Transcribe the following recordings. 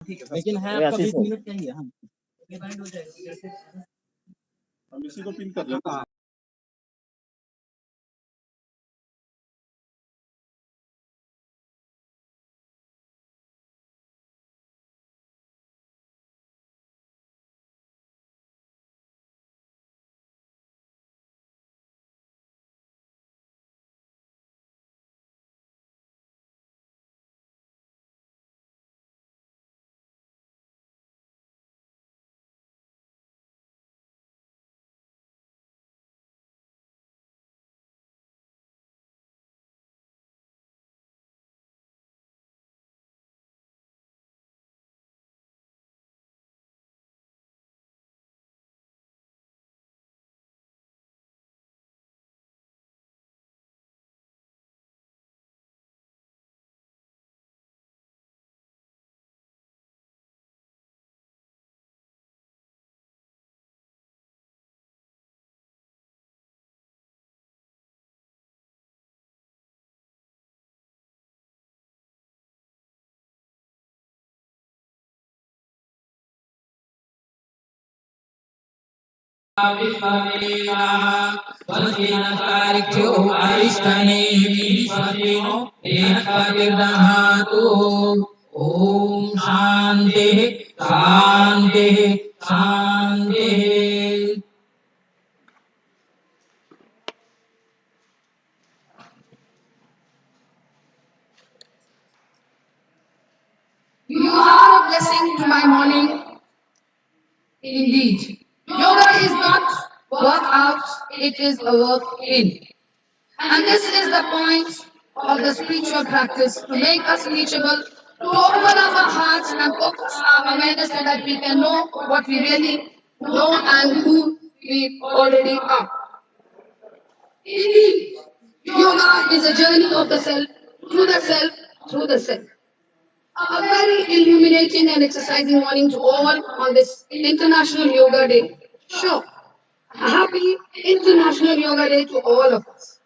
लेकिन है ये आपका आशीष 20 है। मिनट चाहिए हम इसी को पिन कर लेते हैं। Swastinastarikyo Aristane Vidisvatino Enakpatirdanhatu Om Shanti Shanti Shanti. You are a blessing to my morning. Indeed. Yoga is not workout, it is a work in. And this is the point of the spiritual practice to make us reachable, to open up our hearts and focus our awareness so that we can know what we really know and who we already are. Indeed, yoga is a journey of the self, through the self, through the self. A very illuminating and exercising morning to all on this International Yoga Day. Sure, a happy International Yoga Day to all of us.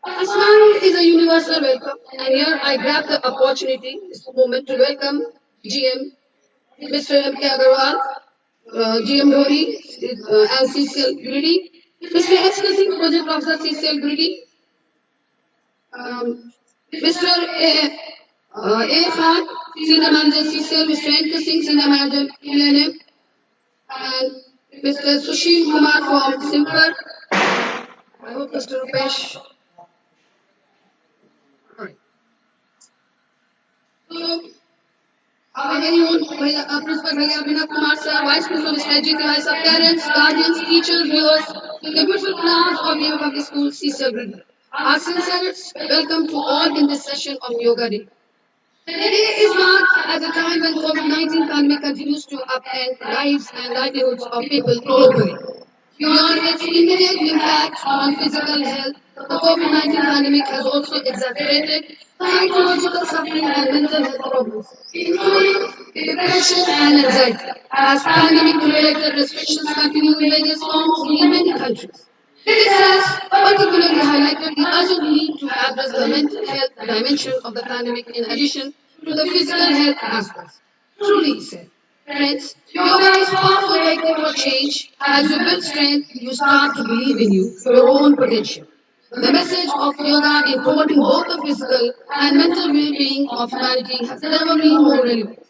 A smile is a universal welcome, and here I grab the opportunity, this moment, to welcome GM, Mr. M.K. Agarwal, GM Dhoni, and CCL Greedy, Mr. S. Singh, Project Officer CCL Greedy, Mr. A. Khan, Senior Manager CCL, Mr. N. Singh, Senior Manager PNM, and Mr. Sushil Kumar from Simper. I hope Mr. Rupesh. So, our very own Principal Bhaiya Abhinav Kumar sir, Vice Principal Mr. Ajit Tiwari sir, parents, guardians, teachers, viewers, the beautiful class of Yoga Public School, CCL Greedy. Our sincere welcome to all in this session of Yoga Day. Today is marked at a time when COVID-19 pandemic continues to upend lives and livelihoods of people globally. Beyond its immediate impact on physical health, the COVID-19 pandemic has also exacerbated psychological suffering and mental health problems, including depression and anxiety, as pandemic-related restrictions continue in various forms in many countries. This has particularly highlighted the urgent need to address the mental health dimension of the pandemic in addition to the physical health aspects. Truly said. Friends, yoga is a powerful vehicle for change. As you build strength, you start to believe in you, your own potential. The message of yoga in promoting both the physical and mental well-being of humanity has never been more relevant.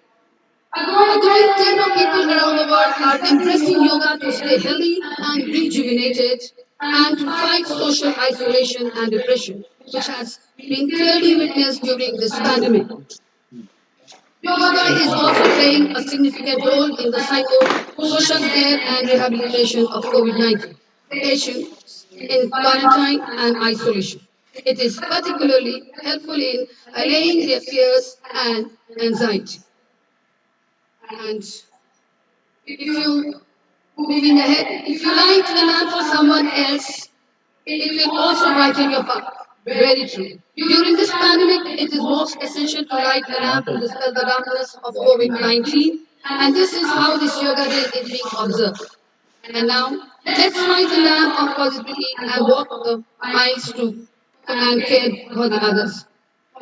A growing trend of people around the world are embracing yoga to stay healthy and rejuvenated and to fight social isolation and depression, which has been clearly witnessed during this pandemic. Yoga is also playing a significant role in the psycho-social care and rehabilitation of COVID-19 patients in quarantine and isolation. It is particularly helpful in allaying their fears and anxiety. And if you moving ahead, if you light a lamp for someone else, it will also brighten your path. Very true. During this pandemic, it is most essential to light a lamp to dispel the darkness of COVID-19, and this is how this yoga day is being observed. And now, let's light the lamp of positivity and walk the miles to and care for the others.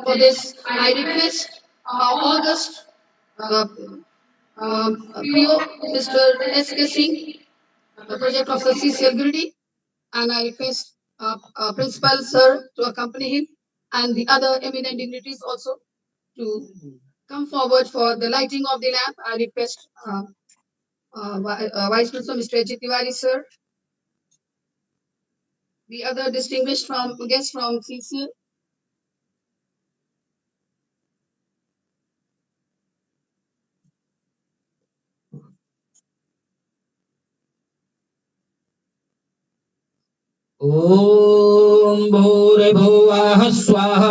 For this, I request our August uh, PO, Mr. S.K. Singh, the project officer CCL, and I request Principal Sir to accompany him and the other eminent dignitaries also to come forward for the lighting of the lamp. I request Vice Principal Mr. Ajit Tiwari Sir, the other distinguished from guests from CCL. ॐ भूर्भुवः स्वः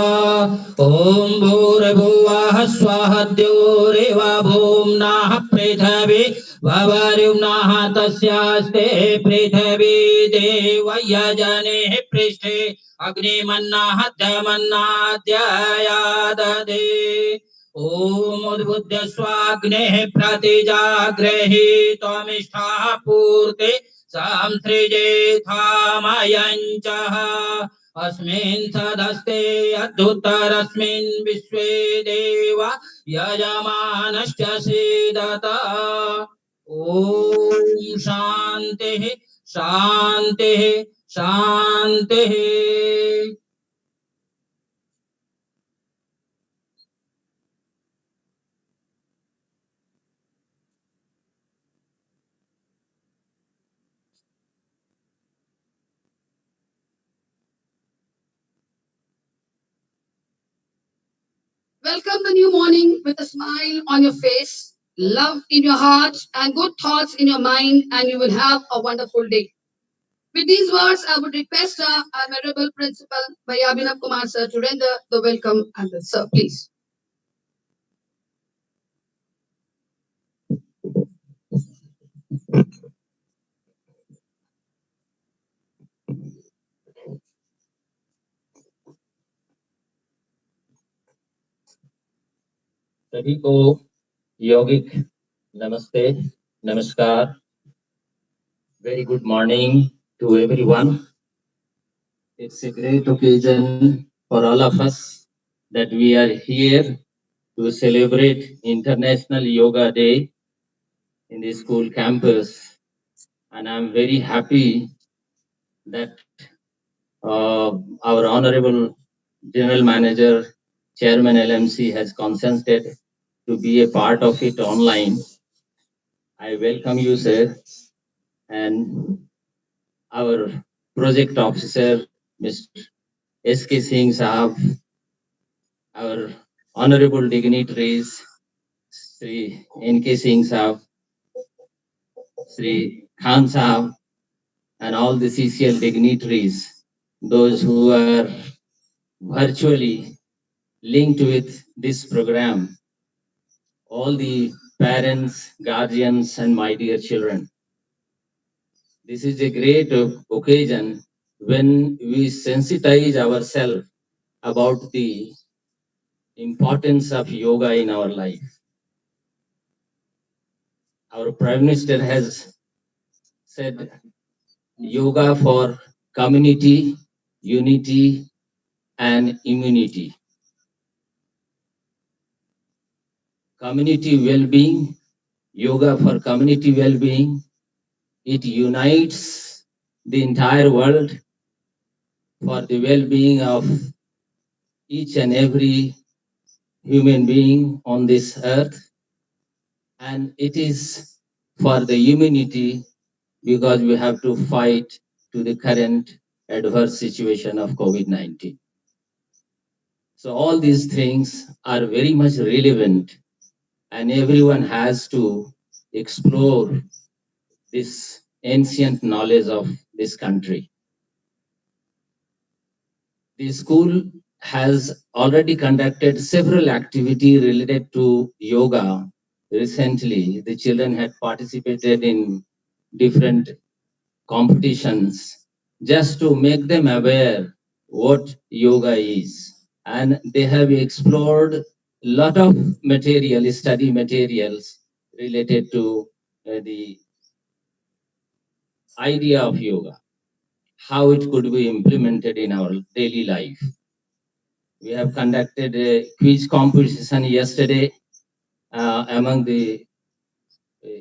ॐ भूर्भुवः स्वः द्योरेवा भूम्नाः पृथिवी ववरुणः तस्यास्ते पृथिवी देवयजनेः पृष्ठे अग्निमन्नाः दमन्नाद्ययाददे ॐ उद्बुद्ध स्वाग्नेः प्रतिजाग्रहि त्वमिष्ठाः पूर्ते संसृजेथामयञ्चः अस्मिन् सदस्ते अद्युत्तरस्मिन् विश्वे देव यजमानश्च सीदत ॐ शान्तिः शान्तिः शान्तिः Welcome the new morning with a smile on your face, love in your heart, and good thoughts in your mind, and you will have a wonderful day. With these words, I would request our venerable principal, Bhaiya Kumar sir, to render the welcome and the sir, please. सभी को योगिक नमस्ते नमस्कार very good morning to everyone. It's a great occasion for all of us that we are here to celebrate International Yoga Day in the school campus, and I'm very happy that our honorable general manager, chairman LMC has consented to be a part of it online. I welcome you, sir, and our project officer, Mr. S.K. Singh Sahab, our honorable dignitaries, Sri N.K. Singh Sahab, Sri Khan Sahab, and all the CCL dignitaries, those who are virtually linked with this program, all the parents, guardians, and my dear children. This is a great occasion when we sensitize ourselves about the importance of yoga in our life. Our Prime Minister has said yoga for community, unity, and immunity. Community well-being, yoga for community well-being, it unites the entire world for the well-being of each and every human being on this earth. And it is for the humanity because we have to fight to the current adverse situation of COVID-19. So all these things are very much relevant, and everyone has to explore this ancient knowledge of this country. The school has already conducted several activities related to yoga. Recently, the children had participated in different competitions just to make them aware what yoga is. And they have explored a lot of material, study materials related to the idea of yoga, how it could be implemented in our daily life. We have conducted a quiz competition yesterday, among the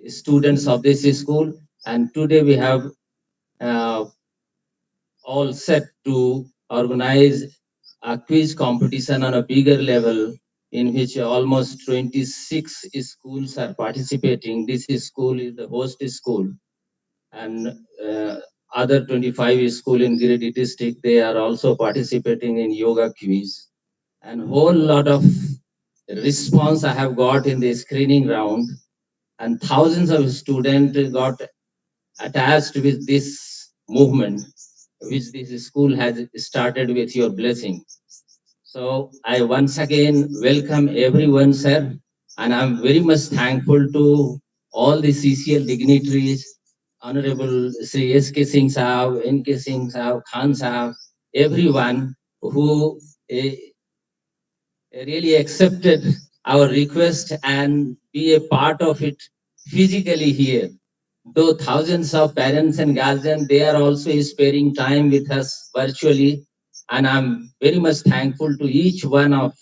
students of this school. And today we have uh, all set to organize a quiz competition on a bigger level in which almost 26 schools are participating. This school is the host school, and other 25 school in Giridih district, they are also participating in yoga quiz. And whole lot of response I have got in the screening round, and thousands of students got attached with this movement, which this school has started with your blessing. So I once again welcome everyone, sir, and I'm very much thankful to all the CCL dignitaries, Honorable Sri S.K. Singh Sahab, N.K. Singh Sahab, Khan Sahab, everyone who really accepted our request and be a part of it physically here. Though thousands of parents and guardians, they are also sparing time with us virtually. And I'm very much thankful to each one of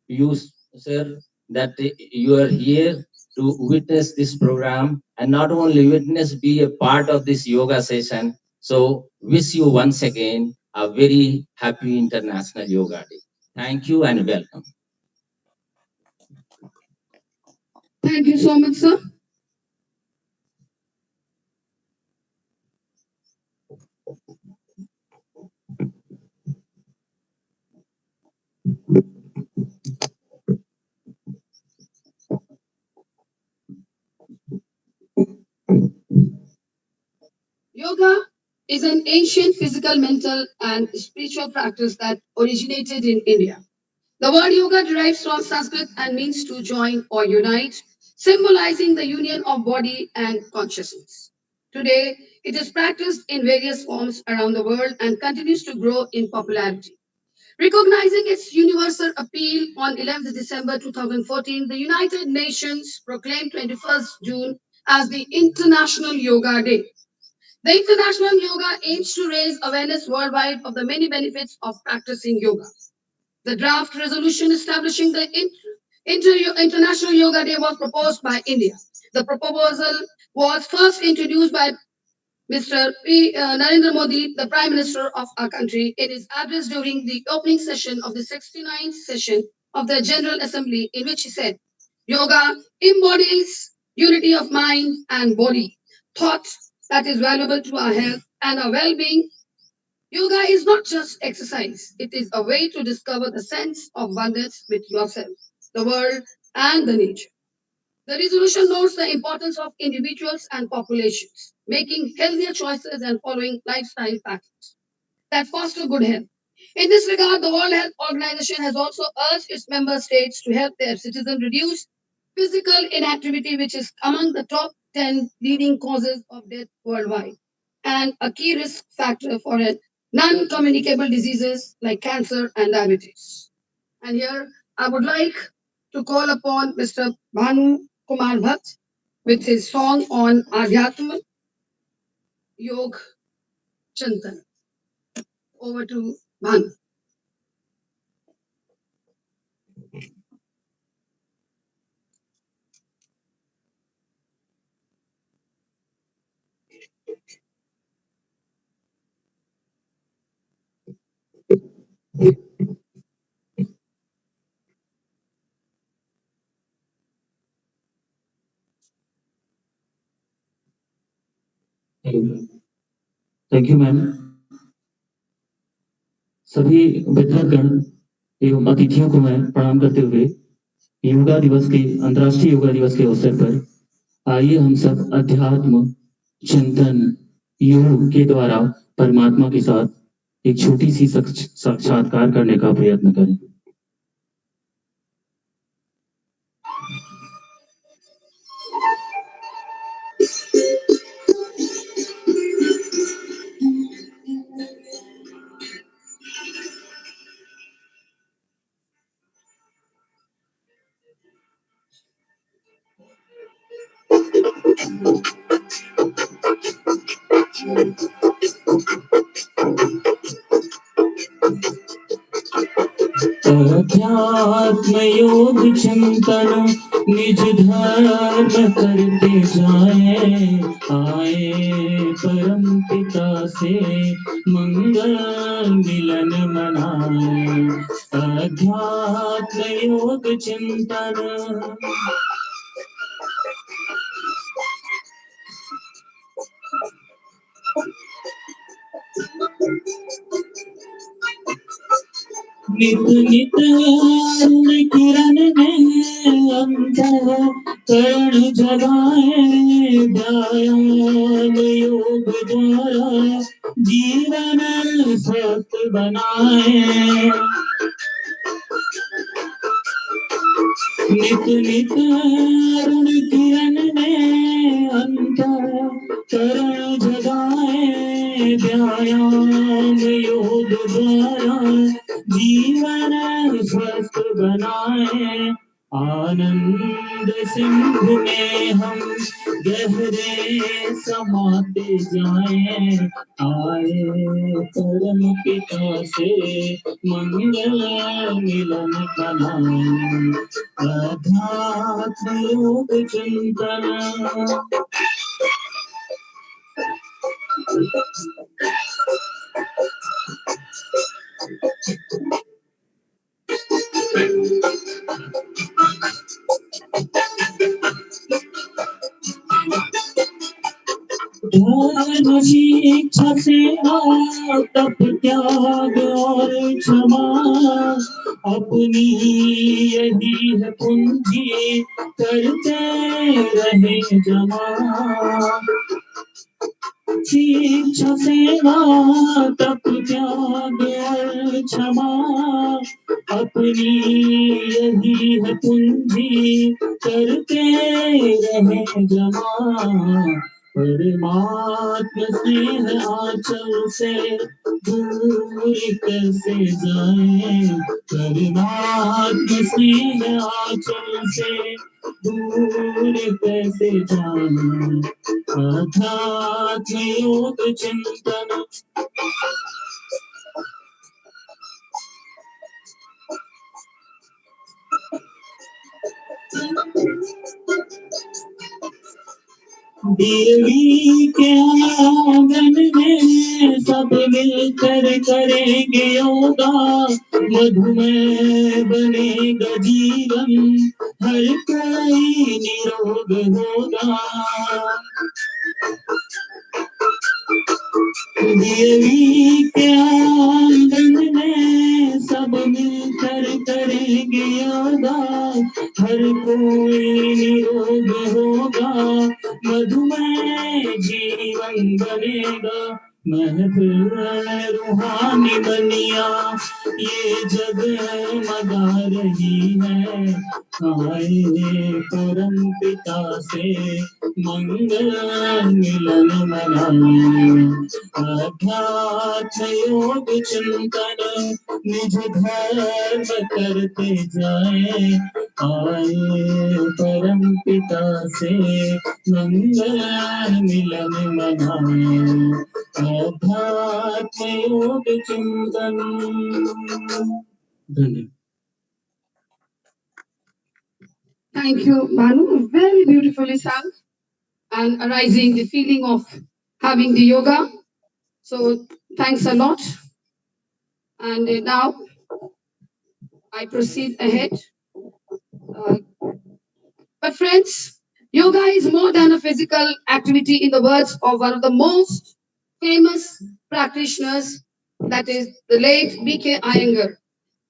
you, sir, that you are here to witness this program and not only witness, be a part of this yoga session. So wish you once again a very happy International Yoga Day. Thank you and welcome. Thank you so much, sir. Yoga is an ancient physical, mental, and spiritual practice that originated in India. The word yoga derives from Sanskrit and means to join or unite, symbolizing the union of body and consciousness. Today, it is practiced in various forms around the world and continues to grow in popularity. Recognizing its universal appeal on 11th December 2014, the United Nations proclaimed 21st June as the International Yoga Day. The International Yoga aims to raise awareness worldwide of the many benefits of practicing yoga. The draft resolution establishing the International Yoga Day was proposed by India. The proposal was first introduced by Mr. Narendra Modi, the Prime Minister of our country, in his address during the opening session of the 69th session of the General Assembly, in which he said, Yoga embodies unity of mind and body, thought that is valuable to our health and our well being. Yoga is not just exercise, it is a way to discover the sense of oneness with yourself, the world, and the nature. The resolution notes the importance of individuals and populations making healthier choices and following lifestyle patterns that foster good health. In this regard, the World Health Organization has also urged its member states to help their citizens reduce physical inactivity, which is among the top 10 leading causes of death worldwide and a key risk factor for non communicable diseases like cancer and diabetes. And here I would like to call upon Mr. Bhanu Kumar Bhatt with his song on Adhyatma Yog Chintan. Over to Bhanu. Thank you ma'am. सभी विद्वतगण एवं अतिथियों को मैं प्रणाम करते हुए योगा दिवस के अंतर्राष्ट्रीय योगा दिवस के अवसर पर आइए हम सब अध्यात्म चिंतन योग के द्वारा परमात्मा के साथ एक छोटी सी साक्षात्कार करने का प्रयत्न करें। अध्यात्म योग चिंतन निज धर्म करते जाए, आए परम पिता से मंगल मिलन मनाए। अध्यात्म योग चिंतन। नित नित अरुण किरण में अंतःकरण जगाए, व्यायाम योग द्वारा जीवन स्वस्थ बनाए। नित नित अरुण किरण में अंतःकरण जगाए, व्यायाम योग द्वारा जीवन स्वस्थ बनाए। आनंद सिंधु में हम गहरे समाते जाएं, आए परम पिता से मंगल मिलन बनाए। अध्यात्म योग चिंतन। ध्यान शिक्षा सेवा तप त्याग और क्षमा, अपनी यही है पूंजी करते रहे जमा। शिक्षा सेवा तप त्याग और क्षमा, अपनी यही है पूंजी करते रहे जमा। परमात्म स्नेह आंचल से दूर कैसे जाए, परमात्म स्नेह आंचल से दूर कैसे जाए। अध्यात्म योग चिंतन। देवी के आंगन में सब मिलकर करेंगे योगा, मधुमेह बनेगा जीवन, हर कोई निरोग होगा। देवी के आंगन में सब मिलकर करेंगे योगा, हर कोई निरोग होगा, मधुमेह जीवन बनेगा। महफिल रूहानी बनिया ये जग मगा रही है, आए परम पिता से मंगल मिलन मनाए। अध्यात्म योग चिंतन निज धर्म करते जाए, आए परम पिता से मंगल मिलन मनाए। अध्यात्म योग चिंतन। धन्यवाद। Thank you, Manu. Very beautifully sung and arising the feeling of having the yoga. So thanks a lot. And now I proceed ahead. Uh, but friends, yoga is more than a physical activity in the words of one of the most famous practitioners, that is the late B.K. Iyengar.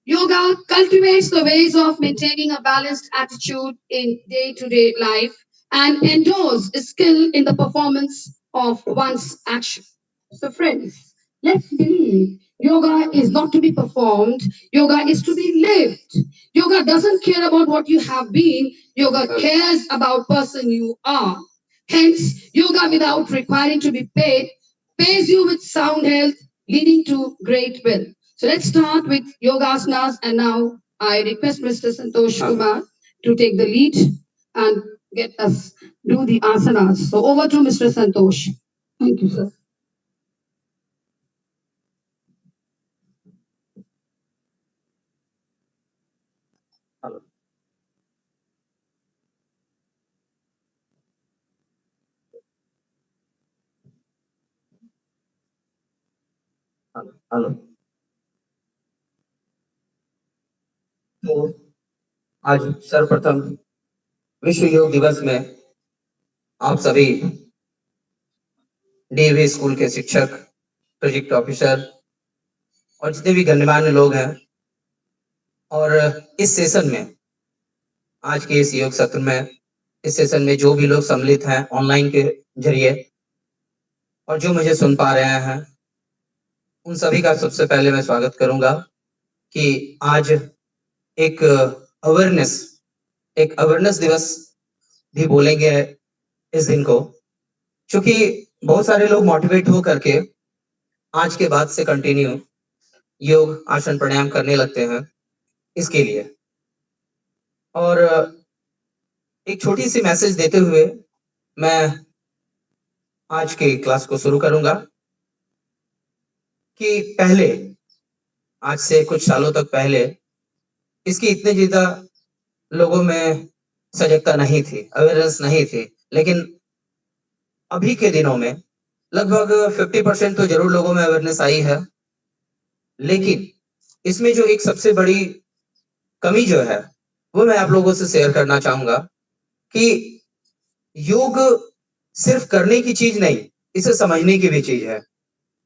Yoga cultivates the ways of maintaining a balanced attitude in day to day life and endures skill in the performance of one's action. So, friends, let's believe yoga is not to be performed, yoga is to be lived. Yoga doesn't care about what you have been, yoga cares about person you are. Hence, yoga without requiring to be paid pays you with sound health, leading to great wealth. So let's start with yogasanas, and now I request Mr. Santosh Kumar to take the lead and get us do the asanas. So over to Mr. Santosh. Thank you, sir. Hello hello hello. तो आज सर्वप्रथम विश्व योग दिवस में आप सभी DAV school के शिक्षक, प्रोजेक्ट ऑफिसर और जितने भी गणमान्य लोग हैं और इस सेशन में, आज के इस योग सत्र में, इस सेशन में जो भी लोग सम्मिलित हैं ऑनलाइन के जरिए और जो मुझे सुन पा रहे हैं, उन सभी का सबसे पहले मैं स्वागत करूंगा कि आज एक अवेयरनेस दिवस भी बोलेंगे इस दिन को, क्योंकि बहुत सारे लोग मोटिवेट हो करके आज के बाद से कंटिन्यू योग आसन प्राणायाम करने लगते हैं इसके लिए। और एक छोटी सी मैसेज देते हुए मैं आज के क्लास को शुरू करूंगा कि पहले, आज से कुछ सालों तक पहले, इसकी इतने ज्यादा लोगों में सजगता नहीं थी, अवेयरनेस नहीं थी, लेकिन अभी के दिनों में लगभग 50% तो जरूर लोगों में अवेयरनेस आई है। लेकिन इसमें जो एक सबसे बड़ी कमी जो है वो मैं आप लोगों से शेयर करना चाहूंगा कि योग सिर्फ करने की चीज नहीं, इसे समझने की भी चीज है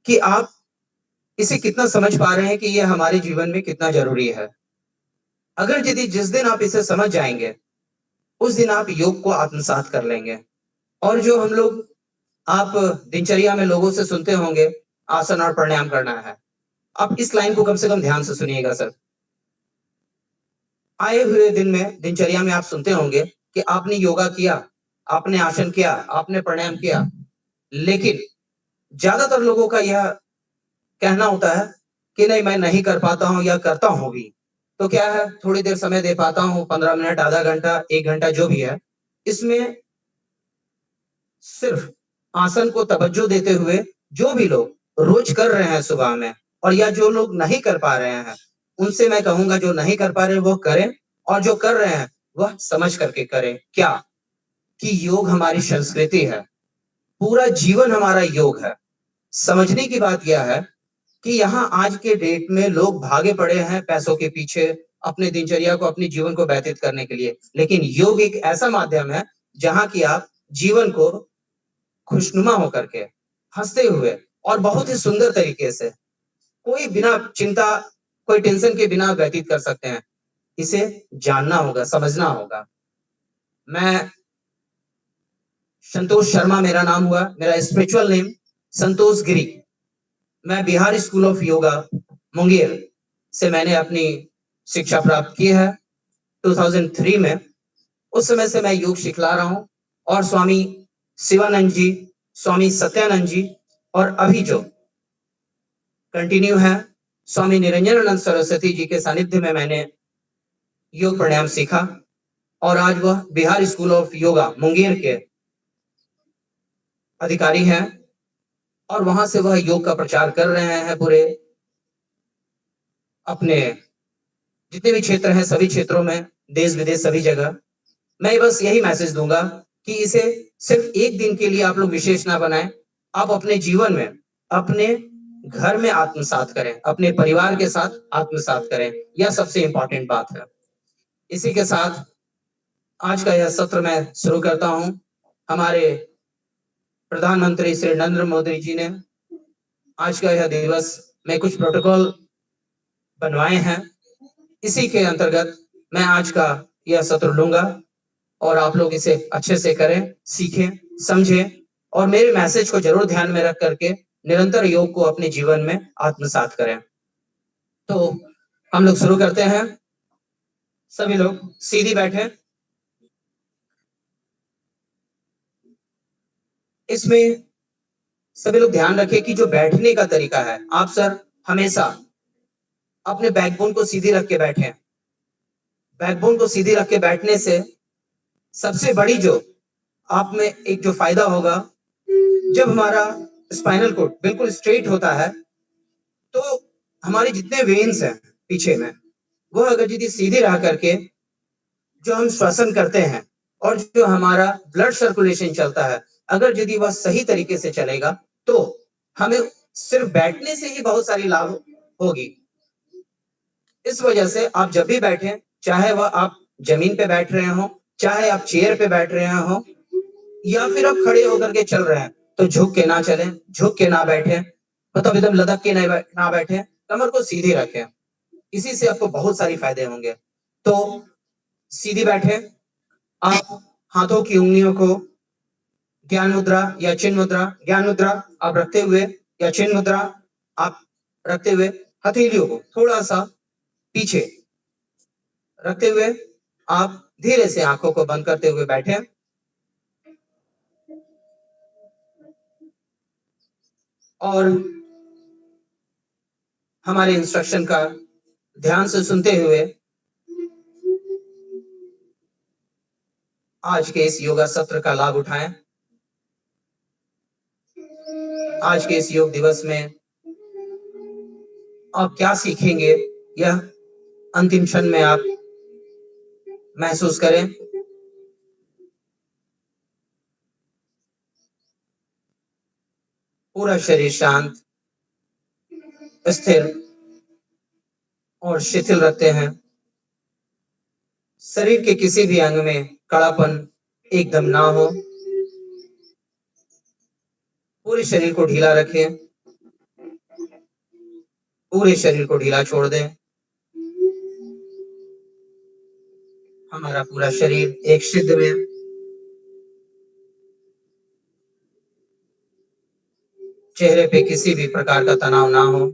कि आप इसे कितना समझ पा रहे हैं कि यह हमारे जीवन में कितना जरूरी है। अगर यदि जिस दिन आप इसे समझ जाएंगे उस दिन आप योग को आत्मसात कर लेंगे। और जो हम लोग आप दिनचर्या में लोगों से सुनते होंगे आसन और प्राणायाम करना है, आप इस लाइन को कम से कम ध्यान से सुनिएगा सर। आए हुए दिन में दिनचर्या में आप सुनते होंगे कि आपने योगा किया, आपने आसन किया, आपने प्राणायाम किया, लेकिन ज्यादातर लोगों का यह कहना होता है कि नहीं, मैं नहीं कर पाता हूं या करता हूं भी तो क्या है, थोड़ी देर समय दे पाता हूं, 15 मिनट, आधा घंटा, 1 घंटा, जो भी है। इसमें सिर्फ आसन को तवज्जो देते हुए जो भी लोग रोज कर रहे हैं सुबह में, और या जो लोग नहीं कर पा रहे हैं, उनसे मैं कहूंगा जो नहीं कर पा रहे वो करें, और जो कर रहे हैं वह समझ करके करें। क्या कि योग हमारी संस्कृति है, पूरा जीवन हमारा योग है। समझने की बात यह है कि यहाँ आज के डेट में लोग भागे पड़े हैं पैसों के पीछे, अपने दिनचर्या को, अपने जीवन को व्यतीत करने के लिए। लेकिन योग एक ऐसा माध्यम है जहां की आप जीवन को खुशनुमा होकर के, हंसते हुए और बहुत ही सुंदर तरीके से, कोई बिना चिंता, कोई टेंशन के बिना व्यतीत कर सकते हैं। इसे जानना होगा, समझना होगा। मैं संतोष शर्मा मेरा नाम हुआ, मेरा स्पिरिचुअल नेम संतोष गिरी। मैं बिहार स्कूल ऑफ योगा मुंगेर से मैंने अपनी शिक्षा प्राप्त की है 2003 में। उस समय से मैं योग सिखला रहा हूं, और स्वामी शिवानंद जी, स्वामी सत्यानंद जी, और अभी जो कंटिन्यू है स्वामी निरंजनानंद सरस्वती जी के सानिध्य में मैंने योग प्राणायाम सीखा, और आज वह बिहार स्कूल ऑफ योगा मुंगेर के अधिकारी हैं, और वहां से वह योग का प्रचार कर रहे हैं पूरे अपने जितने भी क्षेत्र हैं, सभी क्षेत्रों में, देश विदेश सभी जगह। मैं बस यही मैसेज दूंगा कि इसे सिर्फ एक दिन के लिए आप लोग विशेष ना बनाएं, आप अपने जीवन में, अपने घर में आत्मसात करें, अपने परिवार के साथ आत्मसात करें, यह सबसे इंपॉर्टेंट बात है। इसी के साथ आज का यह सत्र मैं शुरू करता हूं। हमारे प्रधानमंत्री श्री नरेंद्र मोदी जी ने आज का यह दिवस में कुछ प्रोटोकॉल बनवाए हैं, इसी के अंतर्गत मैं आज का यह सत्र लूंगा, और आप लोग इसे अच्छे से करें, सीखें, समझें, और मेरे मैसेज को जरूर ध्यान में रख करके निरंतर योग को अपने जीवन में आत्मसात करें। तो हम लोग शुरू करते हैं। सभी लोग सीधी बैठे। इसमें सभी लोग ध्यान रखें कि जो बैठने का तरीका है, आप सर हमेशा अपने बैकबोन को सीधी रख के बैठें। बैकबोन को सीधी रख के बैठने से सबसे बड़ी जो आप में एक जो फायदा होगा, जब हमारा स्पाइनल कोड बिल्कुल स्ट्रेट होता है तो हमारे जितने वेन्स हैं पीछे में, वो अगर यदि सीधे रह करके जो हम श्वसन करते हैं और जो हमारा ब्लड सर्कुलेशन चलता है, अगर यदि वह सही तरीके से चलेगा तो हमें सिर्फ बैठने से ही बहुत सारी लाभ होगी। इस वजह से आप जब भी बैठें, चाहे वह आप जमीन पे बैठ रहे हो, चाहे आप चेयर पे बैठ रहे हो या फिर आप खड़े होकर के चल रहे हैं, तो झुक के ना चलें, झुक के ना बैठें, मतलब एकदम लदक के ना बैठें, कमर को सीधी रखें। इसी से आपको बहुत सारी फायदे होंगे। तो सीधी बैठें, आप हाथों की उंगलियों को ज्ञान मुद्रा या चिन्ह मुद्रा, ज्ञान मुद्रा आप रखते हुए या चिन्ह मुद्रा आप रखते हुए हथेलियों को थोड़ा सा पीछे रखते हुए आप धीरे से आंखों को बंद करते हुए बैठे और हमारे इंस्ट्रक्शन का ध्यान से सुनते हुए आज के इस योगा सत्र का लाभ उठाएं। आज के इस योग दिवस में आप क्या सीखेंगे, यह अंतिम क्षण में आप महसूस करें। पूरा शरीर शांत, स्थिर और शिथिल रखते हैं। शरीर के किसी भी अंग में कड़ापन एकदम ना हो। पूरे शरीर को ढीला रखें, पूरे शरीर को ढीला छोड़ दें। हमारा पूरा शरीर एक सिद्ध में चेहरे पे किसी भी प्रकार का तनाव ना हो।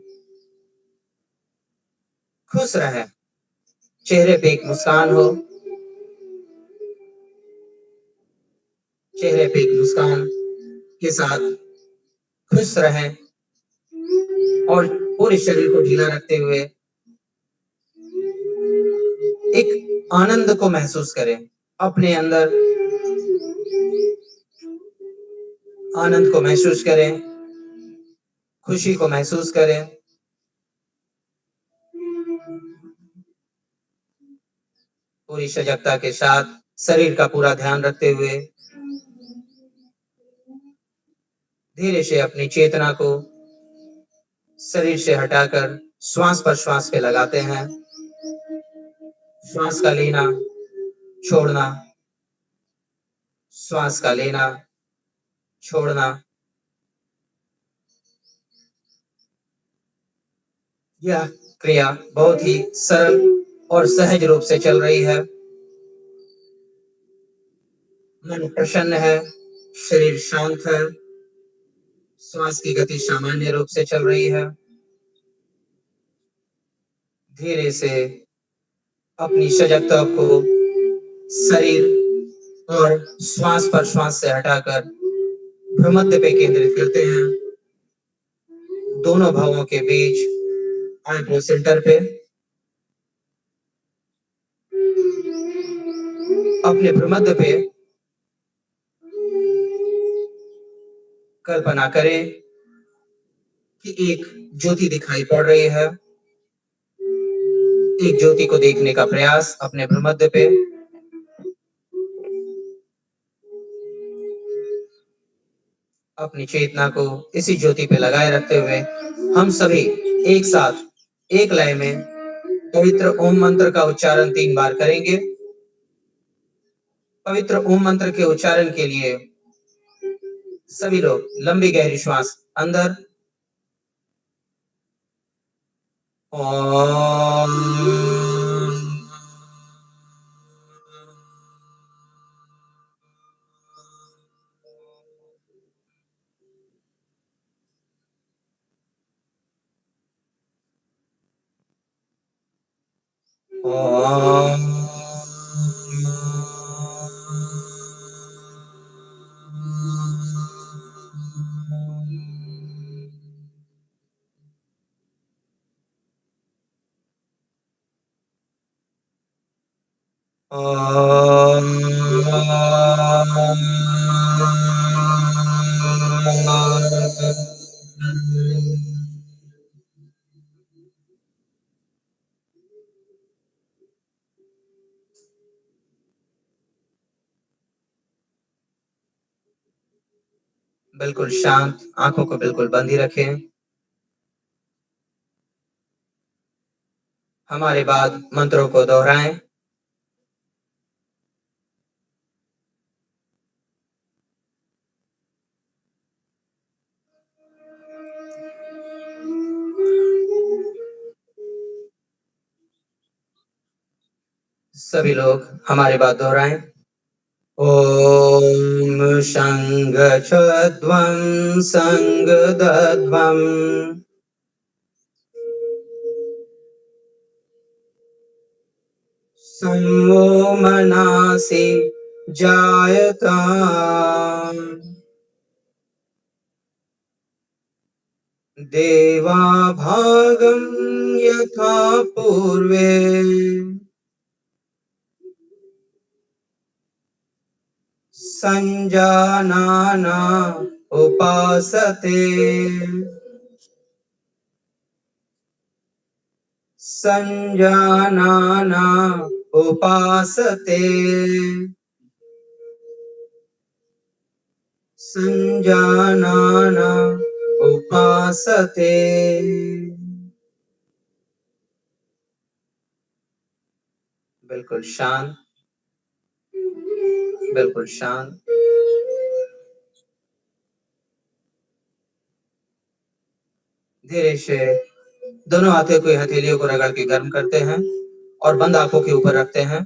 खुश रहें, चेहरे पे एक मुस्कान हो, चेहरे पे एक मुस्कान के साथ खुश रहें और पूरे शरीर को ढीला रखते हुए एक आनंद को महसूस करें। अपने अंदर आनंद को महसूस करें, खुशी को महसूस करें। पूरी सजगता के साथ शरीर का पूरा ध्यान रखते हुए धीरे से अपनी चेतना को शरीर से हटाकर श्वास पर श्वास पे लगाते हैं। श्वास का लेना, छोड़ना, श्वास का लेना, छोड़ना। यह क्रिया बहुत ही सरल और सहज रूप से चल रही है। मन प्रसन्न है, शरीर शांत है, श्वास की गति सामान्य रूप से चल रही है। धीरे से अपनी सजगता को शरीर और श्वास पर श्वास से हटाकर भ्रूमध्य पे केंद्रित करते हैं। दोनों भावों के बीच आईब्रो सेंटर पे अपने भ्रूमध्य पे कल्पना करें कि एक ज्योति दिखाई पड़ रही है। एक ज्योति को देखने का प्रयास अपने भ्रूमध्य पे। अपनी चेतना को इसी ज्योति पे लगाए रखते हुए हम सभी एक साथ एक लय में पवित्र ओम मंत्र का उच्चारण 3 बार करेंगे। पवित्र ओम मंत्र के उच्चारण के लिए सभी लोग लंबी गहरी श्वास अंदर ओम ओम बिल्कुल शांत, आंखों को बिल्कुल बंद ही रखें। हमारे बाद मंत्रों को दोहराएं। सभी लोग हमारे बाद दोहराएं। ओम शंग छध्वं संग दध्वं संवो मनासि जायताम् देवा भागं यथा पूर्वे संजानाना उपासते संजानाना उपासते संजानाना उपासते। बिल्कुल शांत, बिल्कुल शांत। धीरे से दोनों हाथों को हथेलियों को रगड़ के गर्म करते हैं और बंद आंखों के ऊपर रखते हैं।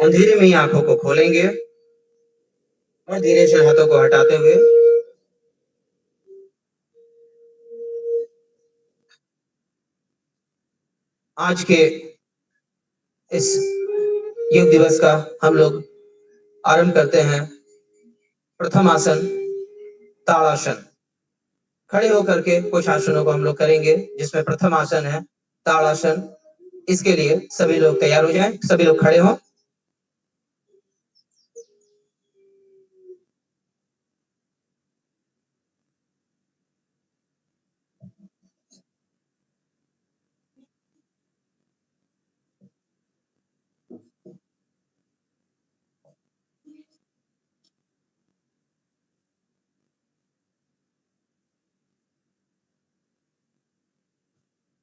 अंधेरे में ही आंखों को खोलेंगे और धीरे से हाथों को हटाते हुए आज के इस योग दिवस का हम लोग आरंभ करते हैं। प्रथम आसन ताड़ासन। खड़े होकर के कुछ आसनों को हम लोग करेंगे, जिसमें प्रथम आसन है ताड़ासन। इसके लिए सभी लोग तैयार हो जाएं, सभी लोग खड़े हों।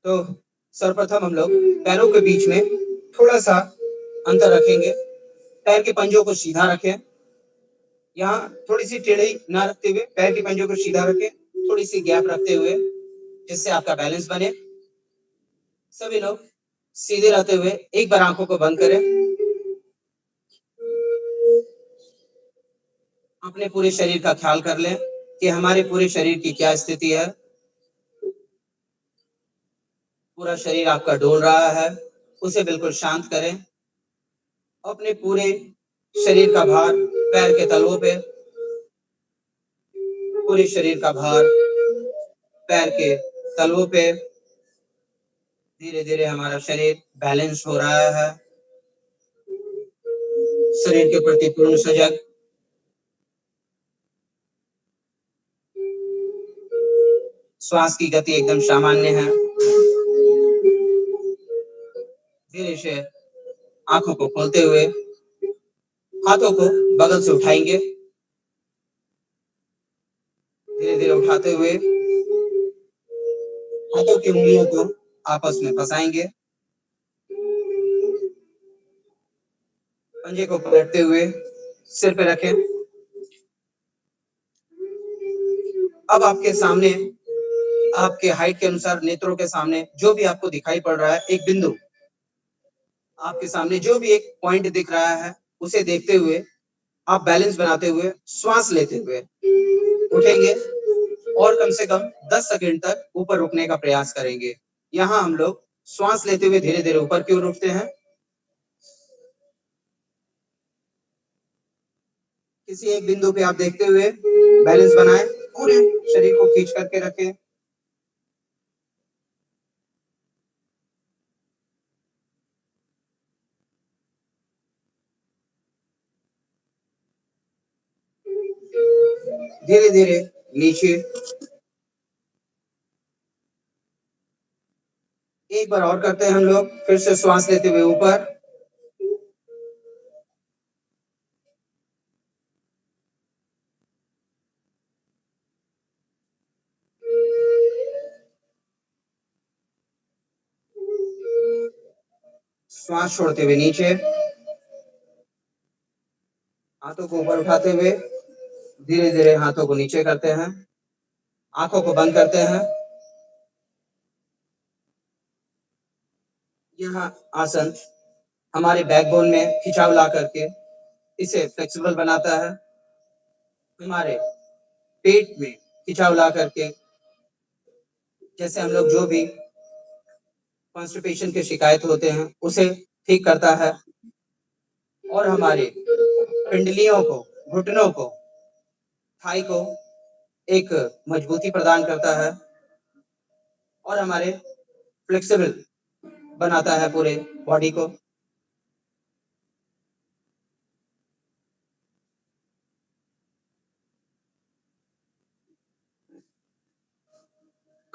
तो सर्वप्रथम हम लोग पैरों के बीच में थोड़ा सा अंतर रखेंगे। पैर के पंजों को सीधा रखें। यहाँ थोड़ी सी टेढ़ी ना रखते हुए पैर के पंजों को सीधा रखें, थोड़ी सी गैप रखते हुए, जिससे आपका बैलेंस बने। सभी लोग सीधे रहते हुए एक बार आंखों को बंद करें। अपने पूरे शरीर का ख्याल कर लें कि हमारे पूरे शरीर की क्या स्थिति है। पूरा शरीर आपका डोल रहा है, उसे बिल्कुल शांत करें। अपने पूरे शरीर का भार पैर के तलवों पे, पूरे शरीर का भार पैर के तलवों पे। धीरे धीरे हमारा शरीर बैलेंस हो रहा है, शरीर के प्रति पूर्ण सजग। श्वास की गति एकदम सामान्य है। धीरे से आंखों को खोलते हुए हाथों को बगल से उठाएंगे। धीरे धीरे उठाते हुए हाथों की उंगलियों को आपस में फंसाएंगे। पंजे को पलटते हुए सिर पे रखें। अब आपके सामने, आपके हाइट के अनुसार नेत्रों के सामने जो भी आपको दिखाई पड़ रहा है, एक बिंदु आपके सामने जो भी एक पॉइंट दिख रहा है, उसे देखते हुए आप बैलेंस बनाते हुए श्वास लेते हुए उठेंगे और कम से कम 10 सेकंड तक ऊपर रुकने का प्रयास करेंगे। यहाँ हम लोग श्वास लेते हुए धीरे धीरे ऊपर की ओर उठते हैं। किसी एक बिंदु पे आप देखते हुए बैलेंस बनाएं, पूरे शरीर को खींच करके रखें। धीरे धीरे नीचे। एक बार और करते हैं हम लोग, फिर से श्वास लेते हुए ऊपर। श्वास छोड़ते हुए नीचे, हाथों को ऊपर उठाते हुए धीरे धीरे हाथों को नीचे करते हैं, आंखों को बंद करते हैं। यह आसन हमारे बैकबोन में खिंचाव ला करके इसे फ्लेक्सिबल बनाता है, हमारे पेट में खिंचाव ला करके जैसे हम लोग जो भी कॉन्स्टिपेशन के शिकायत होते हैं उसे ठीक करता है और हमारे पिंडलियों को, घुटनों को, थाई को एक मजबूती प्रदान करता है और हमारे फ्लेक्सिबल बनाता है पूरे बॉडी को।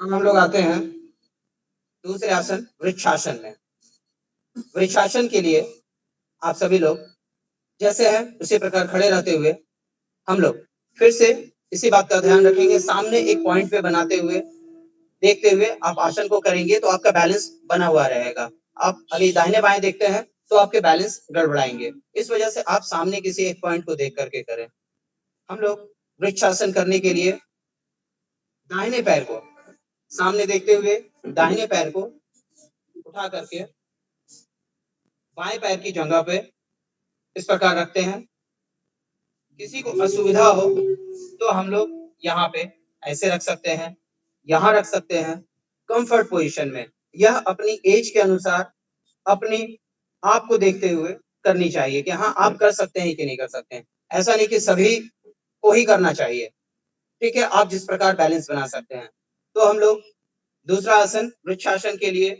अब हम लोग आते हैं दूसरे आसन वृक्षासन में। वृक्षासन के लिए आप सभी लोग जैसे हैं उसी प्रकार खड़े रहते हुए हम लोग फिर से इसी बात का ध्यान रखेंगे, सामने एक पॉइंट पे बनाते हुए देखते हुए आप आसन को करेंगे तो आपका बैलेंस बना हुआ रहेगा। आप अभी दाहिने बाएं देखते हैं तो आपके बैलेंस गड़बड़ाएंगे, इस वजह से आप सामने किसी एक पॉइंट को देख करके करें। हम लोग वृक्षासन करने के लिए दाहिने पैर को सामने देखते हुए दाहिने पैर को उठा करके बाएं पैर की जगह पे इस प्रकार रखते हैं। किसी को असुविधा हो तो हम लोग यहाँ पे ऐसे रख सकते हैं, यहाँ रख सकते हैं, कंफर्ट पोजीशन में। यह अपनी एज के अनुसार अपने आप को देखते हुए करनी चाहिए कि हाँ आप कर सकते हैं कि नहीं कर सकते हैं। ऐसा नहीं कि सभी को ही करना चाहिए, ठीक है, आप जिस प्रकार बैलेंस बना सकते हैं। तो हम लोग दूसरा आसन वृक्षासन के लिए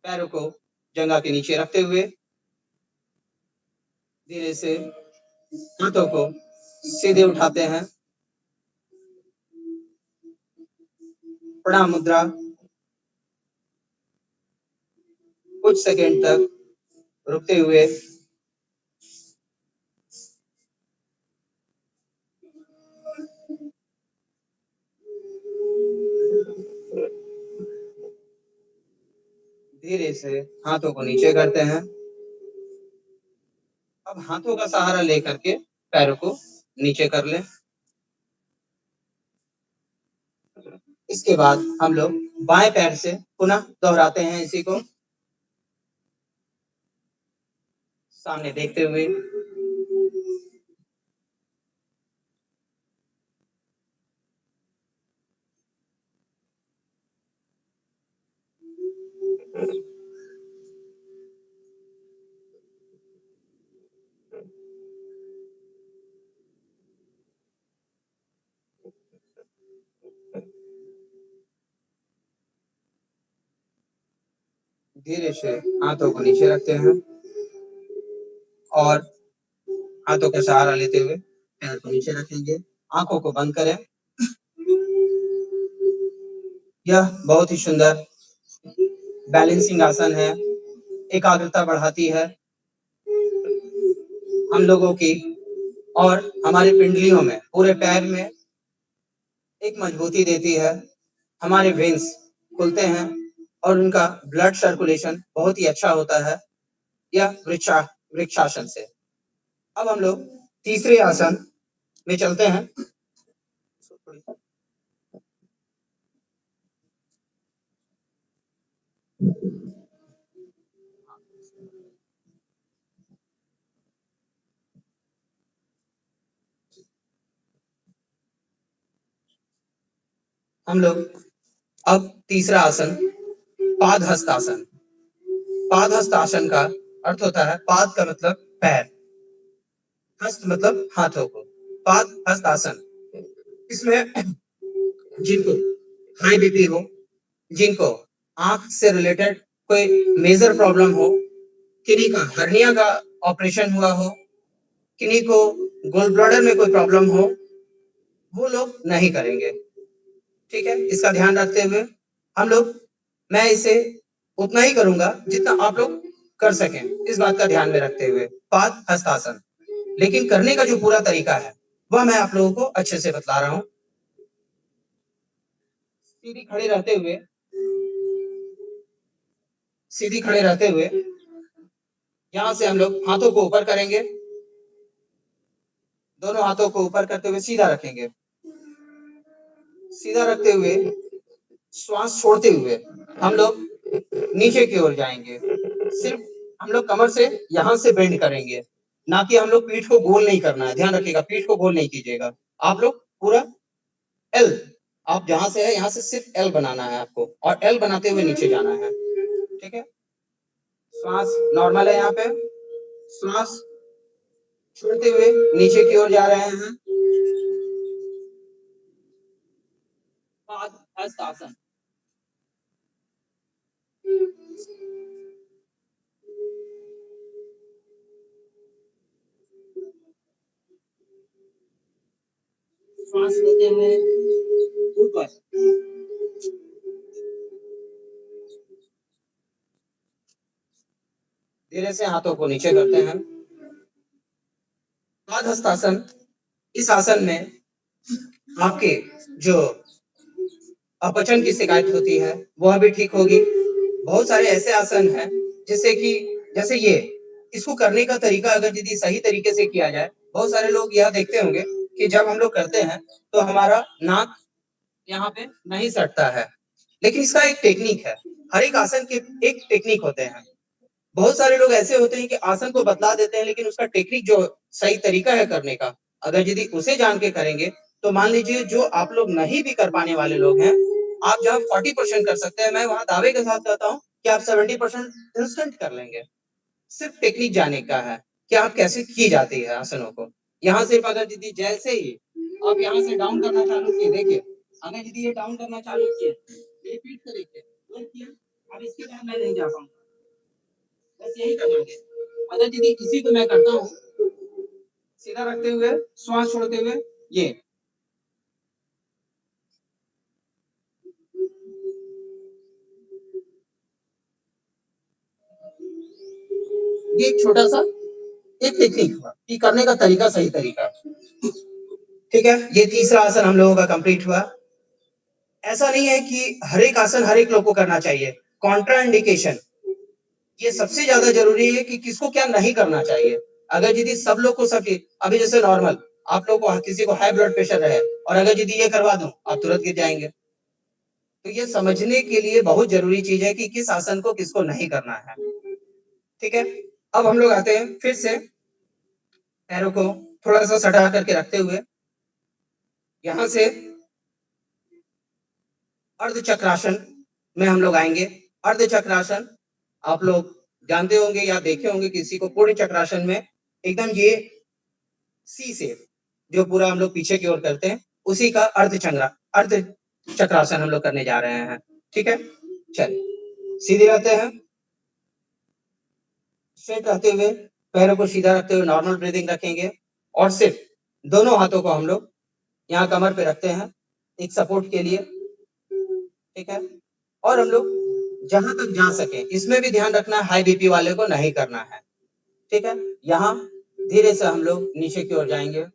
पैरों को जंघा के नीचे रखते हुए धीरे से हाथों को सीधे उठाते हैं, प्रणाम मुद्रा कुछ सेकंड तक रुकते हुए धीरे से हाथों को नीचे करते हैं। अब हाथों का सहारा लेकर के पैरों को नीचे कर लें। इसके बाद हम लोग बाएं पैर से पुनः दोहराते हैं इसी को, सामने देखते हुए धीरे से हाथों को नीचे रखते हैं और हाथों का सहारा लेते हुए पैर को नीचे रखेंगे, आंखों को बंद करें। यह बहुत ही सुंदर बैलेंसिंग आसन है, एकाग्रता बढ़ाती है हम लोगों की और हमारे पिंडलियों में, पूरे पैर में एक मजबूती देती है। हमारे वेन्स खुलते हैं और उनका ब्लड सर्कुलेशन बहुत ही अच्छा होता है यह वृक्षासन से। अब हम लोग तीसरे आसन में चलते हैं। हम लोग अब तीसरा आसन पादहस्तासन। पादहस्तासन का अर्थ होता है, पाद का मतलब पैर, हस्त मतलब हाथों को, पादहस्तासन। इसमें जिनको हाई बीपी हो, जिनको आंख से रिलेटेड कोई मेजर प्रॉब्लम हो, किन्हीं का हर्निया का ऑपरेशन हुआ हो, किन्हीं को गोल ब्लैडर में कोई प्रॉब्लम हो, वो लोग नहीं करेंगे, ठीक है। इसका ध्यान रखते हुए हम लोग, मैं इसे उतना ही करूंगा जितना आप लोग कर सकें, इस बात का ध्यान में रखते हुए पाद हस्तासन। लेकिन करने का जो पूरा तरीका है वह मैं आप लोगों को अच्छे से बतला रहा हूं। सीधी खड़े रहते हुए सीधी खड़े रहते हुए यहाँ से हम लोग हाथों को ऊपर करेंगे, दोनों हाथों को ऊपर करते हुए सीधा रखेंगे, सीधा रखते हुए श्वास छोड़ते हुए हम लोग नीचे की ओर जाएंगे। सिर्फ हम लोग कमर से यहाँ से बेंड करेंगे, ना कि हम लोग पीठ को गोल नहीं करना है। ध्यान रखिएगा, पीठ को गोल नहीं कीजिएगा। आप लोग पूरा एल, आप जहां से है यहाँ से सिर्फ एल बनाना है आपको, और एल बनाते हुए नीचे जाना है। ठीक है, श्वास नॉर्मल है, यहाँ पे श्वास छोड़ते हुए नीचे की ओर जा रहे हैं। हस्तासन, श्वास लेते हुए ऊपर, धीरे से हाथों को नीचे करते हैं। पाद हस्तासन, इस आसन में आपके जो अपचन की शिकायत होती है वह भी ठीक होगी। बहुत सारे ऐसे आसन हैं जिससे कि जैसे ये, इसको करने का तरीका अगर यदि सही तरीके से किया जाए, बहुत सारे लोग यह देखते होंगे कि जब हम लोग करते हैं तो हमारा नाक यहाँ पे नहीं सटता है, लेकिन इसका एक टेक्निक है। हर एक आसन के एक टेक्निक होते हैं। बहुत सारे लोग ऐसे होते हैं कि आसन को बतला देते हैं, लेकिन उसका टेक्निक जो सही तरीका है करने का, अगर यदि उसे जान के करेंगे तो मान लीजिए जो आप लोग नहीं भी कर पाने वाले लोग हैं, आप जहाँ 40% कर सकते हैं, मैं वहां दावे के साथ कहता हूँ कि आप 70% इंस्टेंट कर लेंगे। सिर्फ टेक्निक जाने का है कि आप कैसे की जाती है आसनों को। यहाँ सिर्फ अगर यदि जैसे ही आप यहाँ से डाउन करना चालू किए, देखिए अगर यदि ये डाउन करना चालू किए, ये पीठ को देखिए, अब इसके बाद मैं नहीं जा पाऊंगा, बस यही करेंगे। अगर यदि इसी को मैं करता हूँ, सीधा रखते हुए श्वास छोड़ते हुए, ये एक छोटा सा एक टेक्निक हुआ कि करने का तरीका सही तरीका। ठीक है, ये तीसरा आसन हम लोगों का कंप्लीट हुआ। ऐसा नहीं है कि हर एक आसन हर एक लोग को करना चाहिए। कॉन्ट्रा इंडिकेशन, ये सबसे ज्यादा जरूरी है कि किसको क्या नहीं करना चाहिए। अगर यदि सब लोग को सब, अभी जैसे नॉर्मल आप लोग को किसी को हाई ब्लड प्रेशर है और अगर यदि ये करवा दूं आप तुरंत गिर जाएंगे। तो ये समझने के लिए बहुत जरूरी चीज है कि किस आसन को किसको नहीं करना है। ठीक है, अब हम लोग आते हैं फिर से पैरों को थोड़ा सा सटा करके रखते हुए यहां से अर्ध चक्रासन में हम लोग आएंगे। अर्ध चक्रासन आप लोग जानते होंगे या देखे होंगे किसी को। पूर्ण चक्रासन में एकदम ये सी से जो पूरा हम लोग पीछे की ओर करते हैं, उसी का अर्ध चक्रासन हम लोग करने जा रहे हैं। ठीक है, चलिए सीधे रहते हैं, स्ट्रेट रहते हुए पैरों को सीधा रखते हुए नॉर्मल ब्रीदिंग रखेंगे, और सिर्फ दोनों हाथों को हम लोग यहाँ कमर पे रखते हैं एक सपोर्ट के लिए। ठीक है, और हम लोग जहां तक जा सके, इसमें भी ध्यान रखना हाई बीपी वाले को नहीं करना है। ठीक है, यहाँ धीरे से हम लोग नीचे की ओर जाएंगे।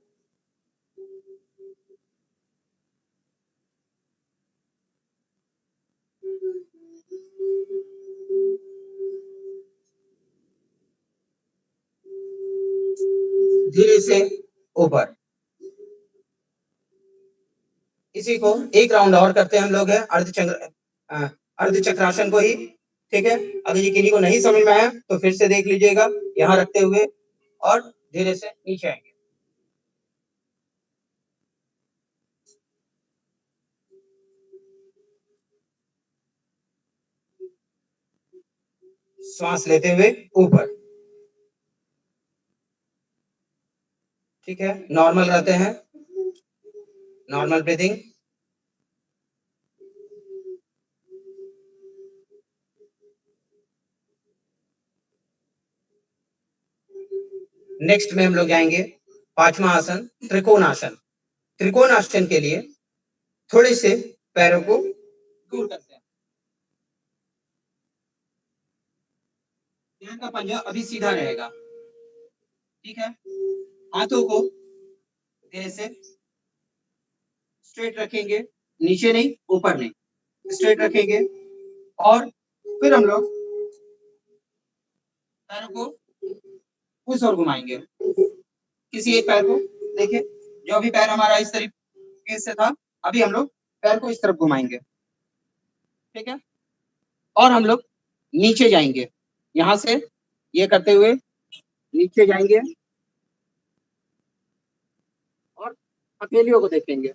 धीरे से ऊपर, इसी को एक राउंड और करते हैं हम लोग है अर्ध चक्रासन को ही। ठीक है, अगर ये किन्हीं को नहीं समझ में आया तो फिर से देख लीजिएगा, यहाँ रखते हुए और धीरे से नीचे आएंगे। श्वास लेते हुए ऊपर। ठीक है, नॉर्मल रहते हैं, नॉर्मल ब्रीदिंग। नेक्स्ट में हम लोग जाएंगे पांचवा आसन त्रिकोणासन। त्रिकोणासन के लिए थोड़े से पैरों को दूर करते हैं। पैर का पंजा अभी सीधा रहेगा। ठीक है, हाथों को धीरे से स्ट्रेट रखेंगे, नीचे नहीं ऊपर नहीं, स्ट्रेट रखेंगे, और फिर हम लोग पैरों को उस ओर घुमाएंगे। किसी एक पैर को देखिए, जो अभी पैर हमारा इस तरीके से था, अभी हम लोग पैर को इस तरफ घुमाएंगे, ठीक है। और हम लोग नीचे जाएंगे, यहां से ये करते हुए नीचे जाएंगे और हथेलियों को देखेंगे।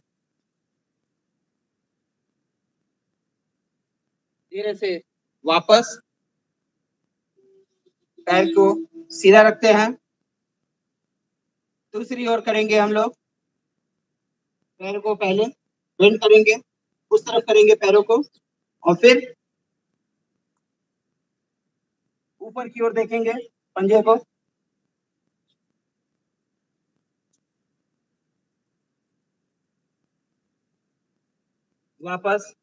धीरे से वापस पैर को सीधा रखते हैं, दूसरी ओर करेंगे हम लोग। पैर को पहले बेंड करेंगे, उस तरफ करेंगे पैरों को, और फिर ऊपर की ओर देखेंगे पंजे को। वापस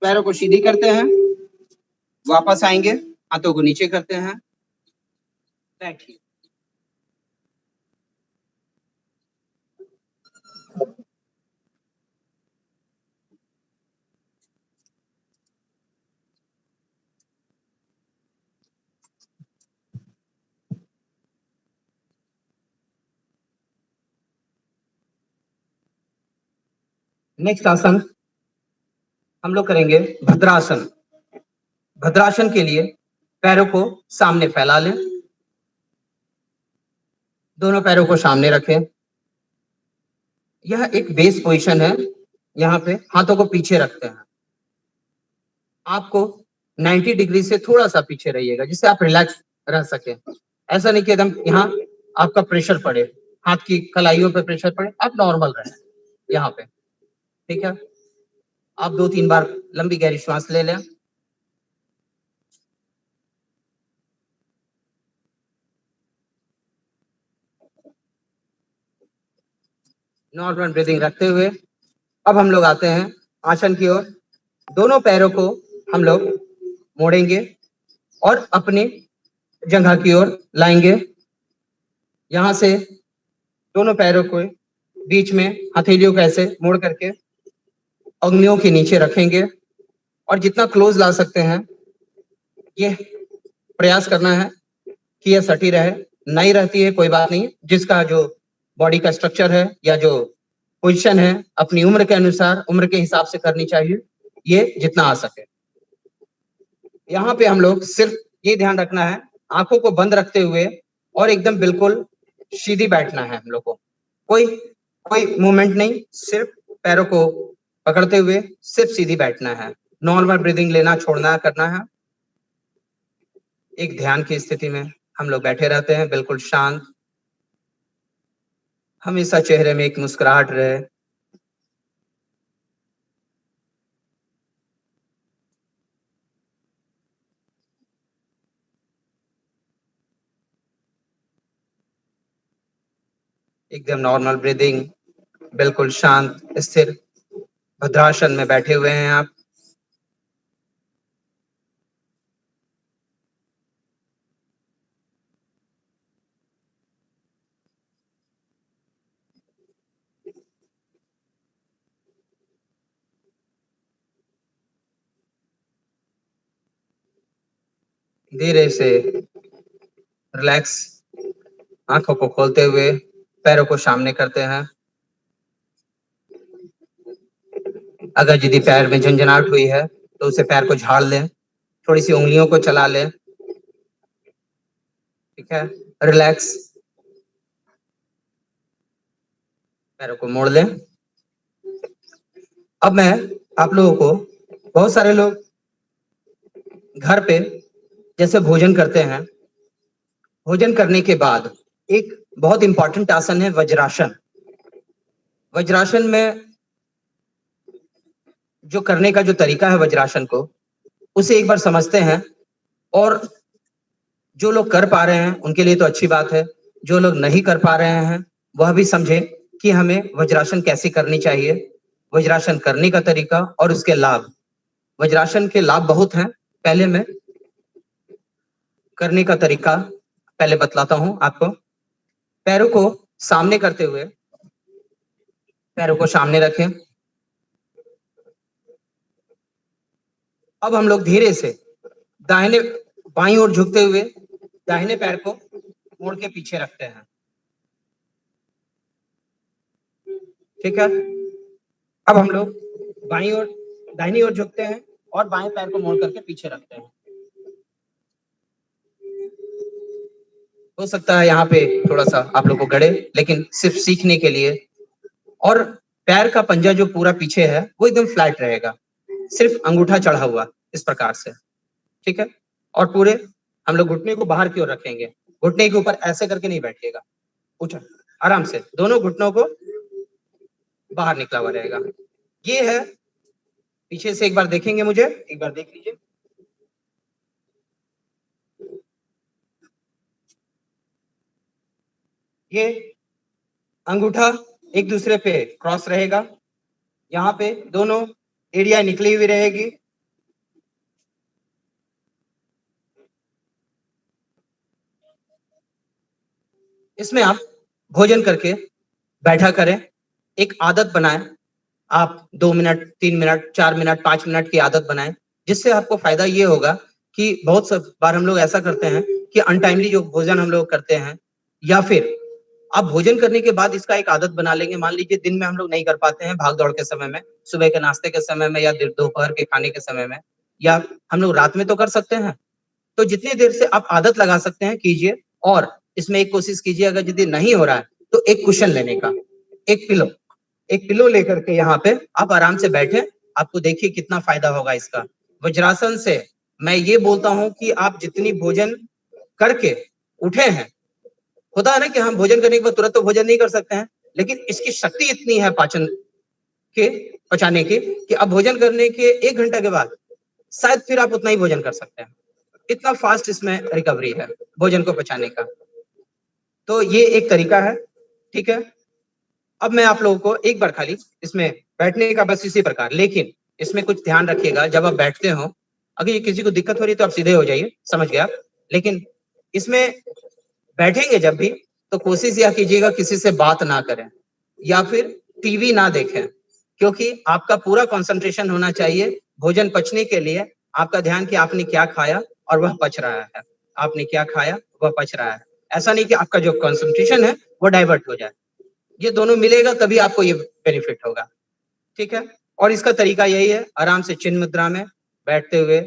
पैरों को सीधी करते हैं, वापस आएंगे, हाथों को नीचे करते हैं, बैठिए। नेक्स्ट आसन हम लोग करेंगे भद्रासन। भद्रासन के लिए पैरों को सामने फैला लें, दोनों पैरों को सामने रखें। यह एक बेस पोजीशन है, यहाँ पे हाथों को पीछे रखते हैं। आपको 90 डिग्री से थोड़ा सा पीछे रहिएगा, जिससे आप रिलैक्स रह सके। ऐसा नहीं कि एकदम यहाँ आपका प्रेशर पड़े, हाथ की कलाइयों पे प्रेशर पड़े, आप नॉर्मल रहें यहाँ पे, ठीक है। आप 2-3 बार लंबी गहरी श्वास ले लें। नॉर्मल ब्रीदिंग रखते हुए अब हम लोग आते हैं आसन की ओर। दोनों पैरों को हम लोग मोड़ेंगे और अपने जगह की ओर लाएंगे। यहाँ से दोनों पैरों को बीच में हथेलियों को ऐसे मोड़ करके अंगुलियों के नीचे रखेंगे और जितना क्लोज ला सकते हैं ये प्रयास करना है कि यह सटी रहे। नहीं रहती है कोई बात नहीं, जिसका जो बॉडी का स्ट्रक्चर है या जो पोजीशन है अपनी उम्र के अनुसार, उम्र के हिसाब से करनी चाहिए, ये जितना आ सके। यहाँ पे हम लोग सिर्फ ये ध्यान रखना है, आंखों को बंद रखते हुए और एकदम बिल्कुल सीधी बैठना है हम लोग को। कोई मूवमेंट नहीं, सिर्फ पैरों को पकड़ते हुए सिर्फ सीधी बैठना है। नॉर्मल ब्रीदिंग लेना छोड़ना करना है। एक ध्यान की स्थिति में हम लोग बैठे रहते हैं, बिल्कुल शांत, हमेशा चेहरे में एक मुस्कुराहट रहे। एकदम नॉर्मल ब्रीदिंग, बिल्कुल शांत स्थिर भद्रासन में बैठे हुए हैं आप। धीरे से रिलैक्स आंखों को खोलते हुए पैरों को सामने करते हैं। अगर यदि पैर में झंझनाहट हुई है तो उसे पैर को झाड़ लें, थोड़ी सी उंगलियों को चला लें, ठीक है। रिलैक्स, पैरों को मोड़ लें। अब मैं आप लोगों को, बहुत सारे लोग घर पे जैसे भोजन करते हैं, भोजन करने के बाद एक बहुत इंपॉर्टेंट आसन है वज्रासन। वज्रासन में जो करने का जो तरीका है वज्रासन को, उसे एक बार समझते हैं। और जो लोग कर पा रहे हैं उनके लिए तो अच्छी बात है, जो लोग नहीं कर पा रहे हैं वह भी समझे कि हमें वज्रासन कैसे करनी चाहिए, वज्रासन करने का तरीका और उसके लाभ। वज्रासन के लाभ बहुत हैं, पहले मैं करने का तरीका पहले बतलाता हूं आपको। पैरों को सामने करते हुए पैरों को सामने रखें। अब हम लोग धीरे से दाहिने बाईं ओर झुकते हुए दाहिने पैर को मोड़ के पीछे रखते हैं। ठीक है, अब हम लोग दाहिनी ओर झुकते हैं और बाएं पैर को मोड़ करके पीछे रखते हैं। हो सकता है यहाँ पे थोड़ा सा आप लोग को गड़े, लेकिन सिर्फ सीखने के लिए। और पैर का पंजा जो पूरा पीछे है वो एकदम फ्लैट रहेगा, सिर्फ अंगूठा चढ़ा हुआ इस प्रकार से। ठीक है, और पूरे हम लोग घुटने को बाहर की ओर रखेंगे, घुटने के ऊपर ऐसे करके नहीं बैठिएगा, उठा आराम से, दोनों घुटनों को बाहर निकला हुआ रहेगा। ये है, पीछे से एक बार देखेंगे, मुझे एक बार देख लीजिए। ये अंगूठा एक दूसरे पे क्रॉस रहेगा, यहाँ पे दोनों एरिया निकली हुई रहेगी। इसमें आप भोजन करके बैठा करें, एक आदत बनाएं। आप 2 मिनट, 3 मिनट, 4 मिनट, 5 मिनट की आदत बनाएं, जिससे आपको फायदा ये होगा कि बहुत सब बार हम लोग ऐसा करते हैं कि अनटाइमली जो भोजन हम लोग करते हैं, या फिर आप भोजन करने के बाद इसका एक आदत बना लेंगे। मान लीजिए दिन में हम लोग नहीं कर पाते हैं, भाग दौड़ के समय में, सुबह के नाश्ते के समय में, या दोपहर के खाने के समय में, या हम लोग रात में तो कर सकते हैं। तो जितनी देर से आप आदत लगा सकते हैं कीजिए, और इसमें एक कोशिश कीजिए, अगर यदि नहीं हो रहा है तो एक कुशन लेने का, एक पिलो लेकर के यहाँ पे आप आराम से बैठे, आपको देखिए कितना फायदा होगा इसका। वज्रासन से मैं ये बोलता हूँ कि आप जितनी भोजन करके उठे हैं, होता है ना कि हम भोजन करने के बाद तुरंत तो भोजन नहीं कर सकते हैं, लेकिन इसकी शक्ति इतनी है पचाने की कि अब भोजन करने के 1 घंटा के बाद शायद फिर आप उतना ही भोजन कर सकते हैं। इतना फास्ट इसमें रिकवरी है भोजन को पचाने का। तो ये एक तरीका है। ठीक है, अब मैं आप लोगों को एक बार खाली इसमें बैठने का बस इसी प्रकार, लेकिन इसमें कुछ ध्यान रखिएगा, जब आप बैठते हो, अगर ये किसी को दिक्कत हो रही है तो आप सीधे हो जाइए, समझ गया। लेकिन इसमें बैठेंगे जब भी, तो कोशिश यह कीजिएगा किसी से बात ना करें या फिर टीवी ना देखें, क्योंकि आपका पूरा कंसंट्रेशन होना चाहिए भोजन पचने के लिए। आपका ध्यान कि आपने क्या खाया और वह पच रहा है, आपने क्या खाया वह पच रहा है। ऐसा नहीं कि आपका जो कंसंट्रेशन है वो डाइवर्ट हो जाए। ये दोनों मिलेगा तभी आपको ये बेनिफिट होगा। ठीक है, और इसका तरीका यही है, आराम से चिन्ह मुद्रा में बैठते हुए,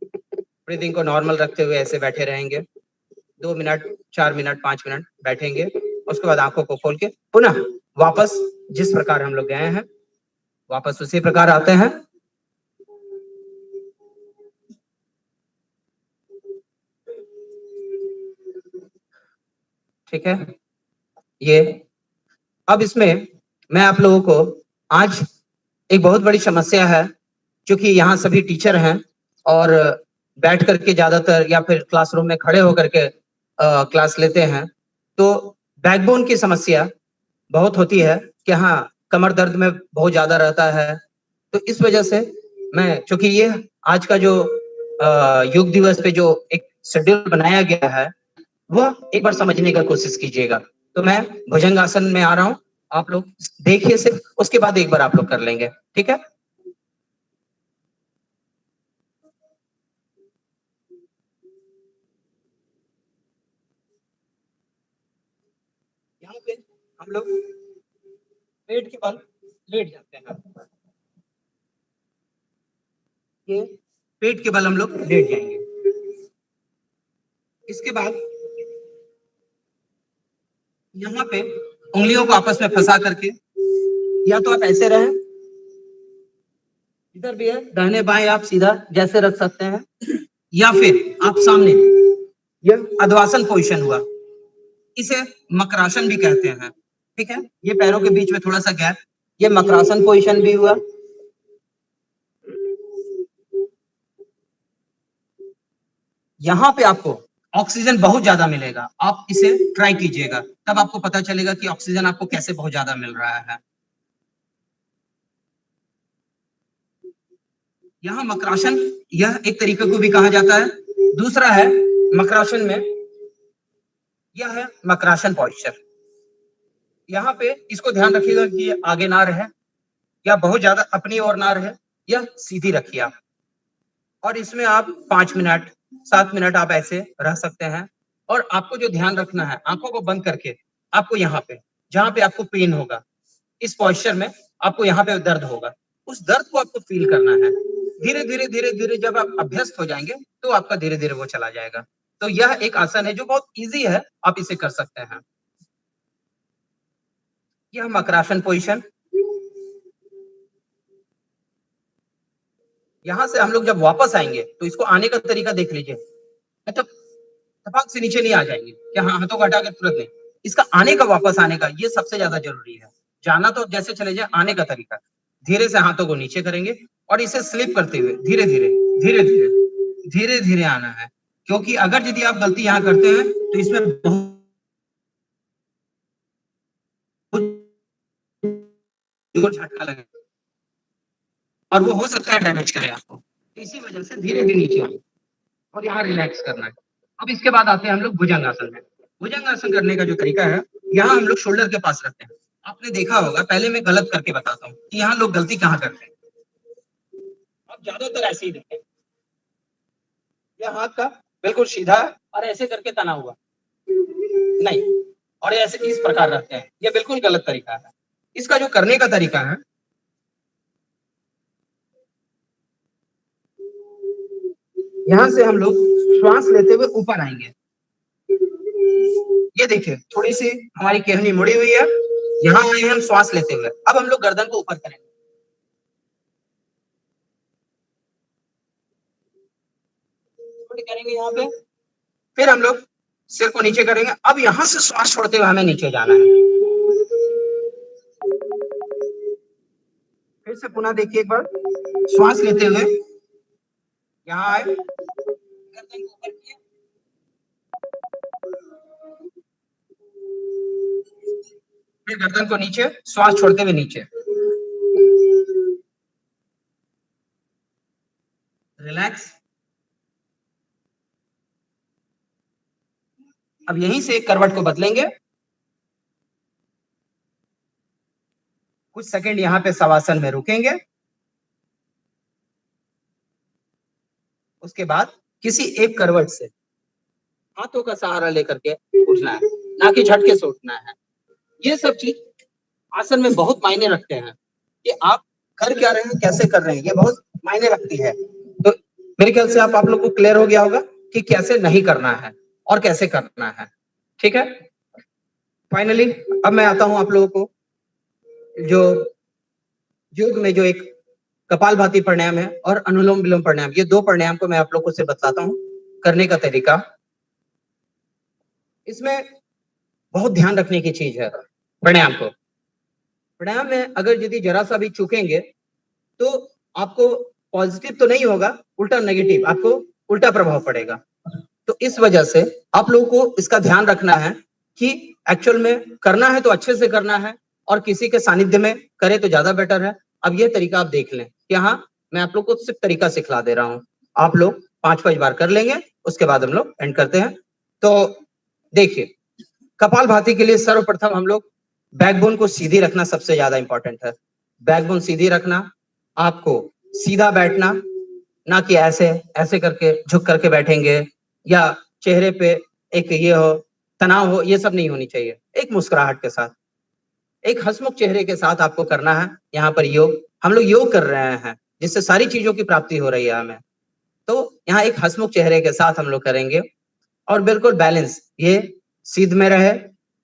ब्रीदिंग को नॉर्मल रखते हुए ऐसे बैठे रहेंगे। 2 मिनट, 4 मिनट, 5 मिनट बैठेंगे, उसके बाद आंखों को खोल के पुनः वापस जिस प्रकार हम लोग गए हैं वापस उसी प्रकार आते हैं। ठीक है, ये अब इसमें मैं आप लोगों को आज एक बहुत बड़ी समस्या है, क्योंकि यहाँ सभी टीचर हैं और बैठ करके ज्यादातर या फिर क्लासरूम में खड़े होकर के क्लास लेते हैं, तो बैकबोन की समस्या बहुत होती है कि हाँ कमर दर्द में बहुत ज्यादा रहता है। तो इस वजह से मैं, चूंकि ये आज का जो योग दिवस पे जो एक शेड्यूल बनाया गया है वह एक बार समझने का कोशिश कीजिएगा। तो मैं भुजंगासन में आ रहा हूँ, आप लोग देखिए सिर्फ, उसके बाद एक बार आप लोग कर लेंगे। ठीक है, यहाँ पे हम लोग पेट के बल लेट जाते हैं, ये पेट के बल हम लोग लेट जाएंगे। इसके बाद यहाँ पे उंगलियों को आपस में फंसा करके, या तो आप ऐसे रहें, इधर भी है दाहिने बाएं आप सीधा जैसे रख सकते हैं, या फिर आप सामने, यह अधवासन पोजीशन हुआ, इसे मकरासन भी कहते हैं। ठीक है, ये पैरों के बीच में थोड़ा सा गैप, ये मकरासन पोजीशन भी हुआ। यहाँ पे आपको ऑक्सीजन बहुत ज्यादा मिलेगा, आप इसे ट्राई कीजिएगा, तब आपको पता चलेगा कि ऑक्सीजन आपको कैसे बहुत ज्यादा मिल रहा है। यहाँ मकरासन, यह एक तरीके को भी कहा जाता है। दूसरा है मकरासन में, यह है मकरासन पॉस्चर। यहाँ पे इसको ध्यान रखिएगा कि ये आगे ना रहे या बहुत ज्यादा अपनी ओर ना रहे, यह सीधी रखिए आप। और इसमें आप 5 मिनट, 7 मिनट आप ऐसे रह सकते हैं। और आपको जो ध्यान रखना है, आंखों को बंद करके आपको यहाँ पे, जहाँ पे आपको पेन होगा, इस पोस्चर में आपको यहाँ पे दर्द होगा, उस दर्द को आपको फील करना है। धीरे धीरे धीरे धीरे जब आप अभ्यस्त हो जाएंगे तो आपका धीरे धीरे वो चला जाएगा। तो यह एक आसन है जो बहुत इजी है, आप इसे कर सकते हैं। यह मकरासन पोजीशन। यहां से हम लोग जब वापस आएंगे तो इसको आने का तरीका देख लीजिए, मतलब टपक से नीचे नहीं आ जाएंगे क्या, हाँ हाथों को हटा के तुरंत नहीं, इसका आने का, वापस आने का, ये सबसे ज्यादा जरूरी है। जाना तो जैसे चले जाए, आने का तरीका धीरे से हाथों को नीचे करेंगे और इसे स्लिप करते हुए धीरे धीरे धीरे धीरे धीरे धीरे आना है। क्योंकि अगर यदि आप गलती यहाँ करते हैं तो इसमें बहुत झटका लगे और वो हो सकता है डैमेज करे आपको। इसी वजह से धीरे धीरे नीचे आए और यहाँ रिलैक्स करना है। अब इसके बाद आते हैं हम लोग भुजंगासन में। भुजंगासन करने का जो तरीका है, यहाँ हम लोग शोल्डर के पास रखते हैं। आपने देखा होगा, पहले मैं गलत करके बताता हूँ कि यहाँ लोग गलती कहाँ करते हैं। आप ज्यादातर ऐसे ही देखें, यह हाथ का बिल्कुल सीधा और ऐसे करके तना हुआ नहीं, और ऐसे इस प्रकार रखते हैं, यह बिल्कुल गलत तरीका है। इसका जो करने का तरीका है, यहां से हम लोग श्वास लेते हुए ऊपर आएंगे। ये देखिए, थोड़ी सी हमारी केहनी मुड़ी हुई है, यहाँ आए हम श्वास लेते हुए। अब हम लोग गर्दन को ऊपर करेंगे, करेंगे यहाँ पे, फिर हम लोग सिर को नीचे करेंगे। अब यहाँ से श्वास छोड़ते हुए हमें नीचे जाना है। फिर से पुनः देखिए एक बार, श्वास लेते हुए यहाँ आए, गर्दन को ऊपर किए, फिर गर्दन को नीचे, श्वास छोड़ते हुए नीचे, रिलैक्स। अब यहीं से करवट को बदलेंगे, कुछ सेकंड यहाँ पे शवासन में रुकेंगे, उसके बाद किसी एक करवट से हाथों का सहारा लेकर के उठना है, ना कि झटके से उठना है। ये सब चीज आसन में बहुत मायने रखते हैं कि आप कर क्या रहे हैं, कैसे कर रहे हैं, ये बहुत मायने रखती है। तो मेरे ख्याल से आप लोग को क्लियर हो गया होगा कि कैसे नहीं करना है और कैसे करना है। ठीक है, फाइनली अब मैं आता हूं आप लोगों को जो योग में जो एक कपालभाति प्राणायाम है और अनुलोम विलोम प्राणायाम, ये दो प्राणायाम को मैं आप लोगों से बताता हूं करने का तरीका। इसमें बहुत ध्यान रखने की चीज है प्राणायाम को। प्राणायाम में अगर यदि जरा सा भी चूकेंगे तो आपको पॉजिटिव तो नहीं होगा, उल्टा नेगेटिव, आपको उल्टा प्रभाव पड़ेगा। तो इस वजह से आप लोगों को इसका ध्यान रखना है कि एक्चुअल में करना है तो अच्छे से करना है और किसी के सानिध्य में करे तो ज्यादा बेटर है। अब ये तरीका आप देख लें कि हाँ, मैं आप लोग को सिर्फ तरीका सिखला दे रहा हूँ, आप लोग 5-5 बार कर लेंगे, उसके बाद हम लोग एंड करते हैं। तो देखिए, कपालभाति के लिए सर्वप्रथम हम लोग बैकबोन को सीधी रखना सबसे ज्यादा इंपॉर्टेंट है। बैकबोन सीधी रखना, आपको सीधा बैठना, ना कि ऐसे ऐसे करके झुक करके बैठेंगे या चेहरे पे एक ये हो, तनाव हो, ये सब नहीं होनी चाहिए। एक मुस्कुराहट के साथ, एक हंसमुख चेहरे के साथ आपको करना है। यहाँ पर योग, हम लोग योग कर रहे हैं जिससे सारी चीजों की प्राप्ति हो रही है हमें। तो यहाँ एक हंसमुख चेहरे के साथ हम लोग करेंगे और बिल्कुल बैलेंस, ये सिद्ध में रहे।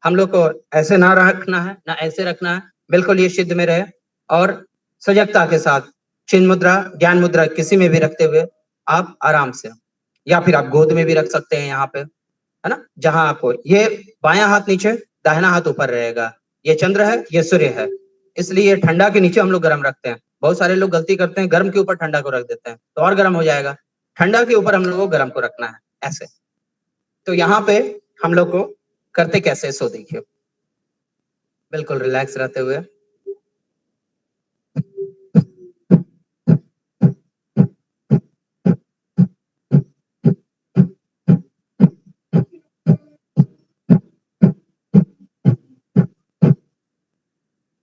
हम लोग को ऐसे ना रखना है ना ऐसे रखना है, बिल्कुल ये सिद्ध में रहे और सजगता के साथ चिन्ह मुद्रा, ज्ञान मुद्रा किसी में भी रखते हुए आप आराम से, या फिर आप गोद में भी रख सकते हैं यहाँ पे, है ना, जहां आपको, ये बायां हाथ नीचे, दाहिना हाथ ऊपर रहेगा। ये चंद्र है, ये सूर्य है, इसलिए ठंडा के नीचे हम लोग गर्म रखते हैं। बहुत सारे लोग गलती करते हैं, गर्म के ऊपर ठंडा को रख देते हैं तो और गर्म हो जाएगा। ठंडा के ऊपर हम लोग को गर्म को रखना है ऐसे। तो यहाँ पे हम लोग को करते कैसे, सो देखिए, बिल्कुल रिलैक्स रहते हुए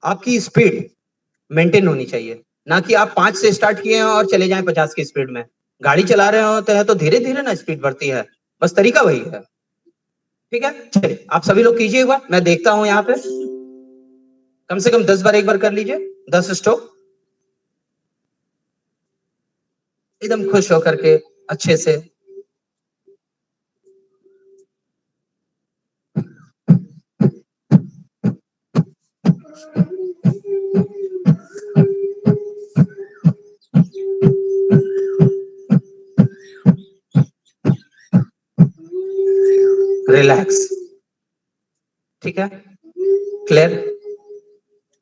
आपकी स्पीड मेंटेन होनी चाहिए, ना कि आप 5 से स्टार्ट किए हैं और चले जाएं 50 की स्पीड में। गाड़ी चला रहे होते हैं तो धीरे धीरे ना स्पीड बढ़ती है, बस तरीका वही है। ठीक है, चलिए आप सभी लोग कीजिए एक बार, मैं देखता हूं यहाँ पे कम से कम 10 बार एक बार कर लीजिए, 10 स्ट्रोक एकदम खुश होकर के अच्छे से। रिलैक्स, ठीक है, क्लियर।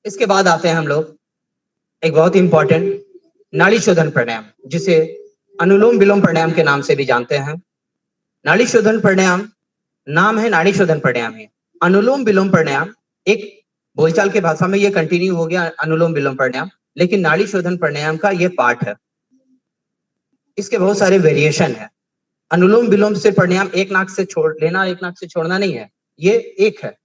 इसके बाद आते हैं हम लोग एक बहुत इंपॉर्टेंट नाड़ी शोधन प्राणायाम, जिसे अनुलोम विलोम प्राणायाम के नाम से भी जानते हैं। नाड़ी शोधन प्राणायाम नाम है, नाड़ी शोधन प्राणायाम है। अनुलोम विलोम प्राणायाम एक बोलचाल के भाषा में ये कंटिन्यू हो गया अनुलोम विलोम प्राणायाम, लेकिन नाड़ी शोधन प्राणायाम का ये पार्ट है। इसके बहुत सारे वेरिएशन है। अनुलोम विलोम से प्राणायाम एक नाक से छोड़ लेना, एक नाक से छोड़ना नहीं है, ये एक है।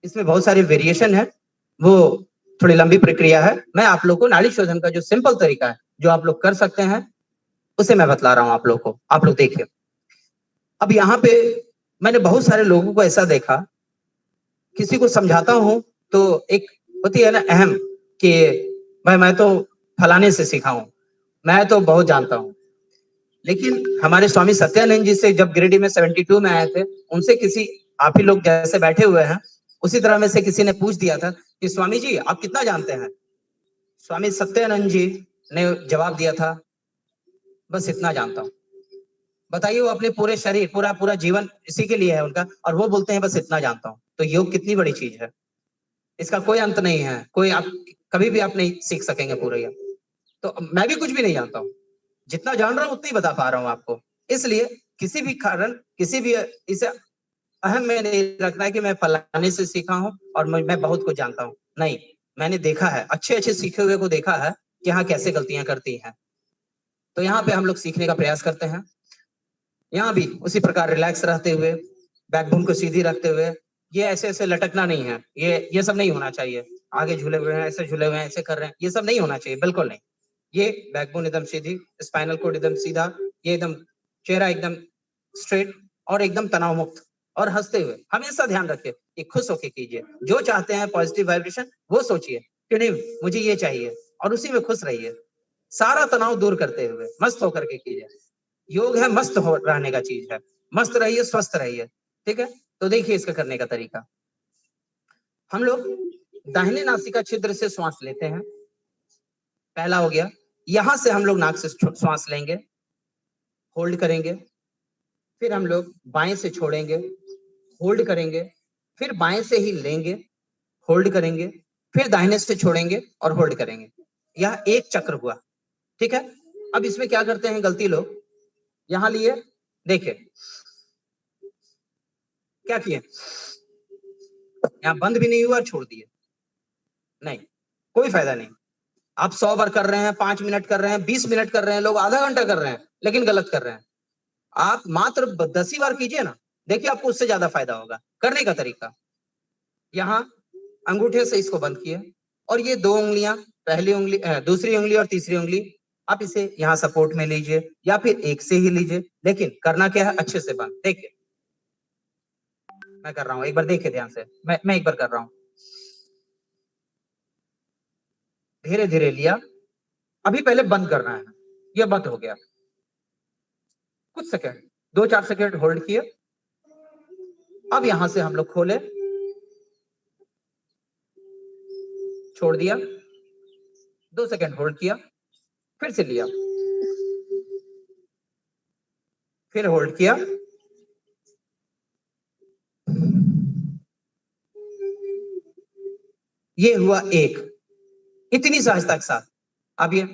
इसमें बहुत सारे वेरिएशन है, वो थोड़ी लंबी प्रक्रिया है। मैं आप लोग को नाड़ी शोधन का जो सिंपल तरीका है, जो आप लोग कर सकते हैं, उसे मैं बतला रहा हूं आप लोग को। आप लोग देखिए, अब यहाँ पे मैंने बहुत सारे लोगों को ऐसा देखा, किसी को समझाता हूं तो एक होती है ना अहम कि भाई मैं तो फलाने से सीखा हूं, मैं तो बहुत जानता हूं। लेकिन हमारे स्वामी सत्यानंद जी से जब गिरिडीह में 72 में आए थे, उनसे किसी आप ही लोग जैसे बैठे हुए हैं, उसी तरह में से किसी ने पूछ दिया था कि स्वामी जी आप कितना जानते हैं? स्वामी सत्यानंद जी ने जवाब दिया था, बस इतना जानता हूं। बताइए, वो अपने पूरे शरीर पूरा पूरा जीवन इसी के लिए है उनका, और वो बोलते हैं बस इतना जानता हूं। तो योग कितनी बड़ी चीज है, इसका कोई अंत नहीं है, कोई आप कभी भी आप नहीं सीख सकेंगे पूरा ये। तो मैं भी कुछ भी नहीं जानता हूं, जितना जान रहा हूं उतना ही बता पा रहा हूं आपको। इसलिए किसी भी कारण, किसी भी इसे अहम में नहीं रखना है कि मैं फलाने से सीखा हूं और मैं बहुत कुछ जानता हूं। नहीं, मैंने देखा है, अच्छे अच्छे सीखे हुए को देखा है कि हाँ कैसे गलतियां करती हैं। तो यहाँ पे हम लोग सीखने का प्रयास करते हैं। यहाँ भी उसी प्रकार रिलैक्स रहते हुए, बैकबोन को सीधी रखते हुए, ये ऐसे ऐसे लटकना नहीं है, ये सब नहीं होना चाहिए। आगे झूले हुए हैं, ऐसे झूले हुए हैं, ऐसे कर रहे हैं, ये सब नहीं होना चाहिए, बिल्कुल नहीं। ये बैकबोन एकदम सीधी, स्पाइनल कॉर्ड एकदम सीधा, ये एकदम चेहरा एकदम स्ट्रेट और एकदम तनाव मुक्त, और हंसते हुए। हमेशा ध्यान रखिए कि खुश होके कीजिए, जो चाहते हैं पॉजिटिव वाइब्रेशन वो सोचिए कि नहीं मुझे ये चाहिए, और उसी में खुश रहिए, सारा तनाव दूर करते हुए मस्त होकर के कीजिए। योग है मस्त हो रहने का चीज है, मस्त रहिए, स्वस्थ रहिए। ठीक है, तो देखिए इसका करने का तरीका। हम लोग दाहिने नासिका छिद्र से श्वास लेते हैं, पहला हो गया। यहां से हम लोग नाक से श्वास लेंगे, होल्ड करेंगे, फिर हम लोग बाएं से छोड़ेंगे, होल्ड करेंगे, फिर बाएं से ही लेंगे, होल्ड करेंगे, फिर दाहिने से छोड़ेंगे और होल्ड करेंगे। यह एक चक्र हुआ। ठीक है, अब इसमें क्या करते हैं गलती लोग, यहां लिए, देखिए क्या किए, यहां बंद भी नहीं हुआ, छोड़ दिए, नहीं, कोई फायदा नहीं। आप 100 बार कर रहे हैं, 5 मिनट कर रहे हैं, 20 मिनट कर रहे हैं, लोग आधा घंटा कर रहे हैं, लेकिन गलत कर रहे हैं। आप मात्र 10 ही बार कीजिए ना, देखिए आपको उससे ज्यादा फायदा होगा। करने का तरीका, यहाँ अंगूठे से इसको बंद किए, और ये 2 उंगलियां, पहली उंगली दूसरी उंगली और तीसरी उंगली, आप इसे यहाँ सपोर्ट में लीजिए, या फिर एक से ही लीजिए, लेकिन करना क्या है, अच्छे से बंद। देखिए मैं कर रहा हूँ, एक बार देखिए ध्यान से, मैं एक बार कर रहा हूँ। धीरे धीरे लिया, अभी पहले बंद करना है, ये बंद हो गया। कुछ सेकंड, 2-4 सेकंड होल्ड किए, अब यहां से हम लोग खोले, छोड़ दिया, 2 सेकंड होल्ड किया, फिर से लिया, फिर होल्ड किया, ये हुआ एक। इतनी सहजता के साथ अब ये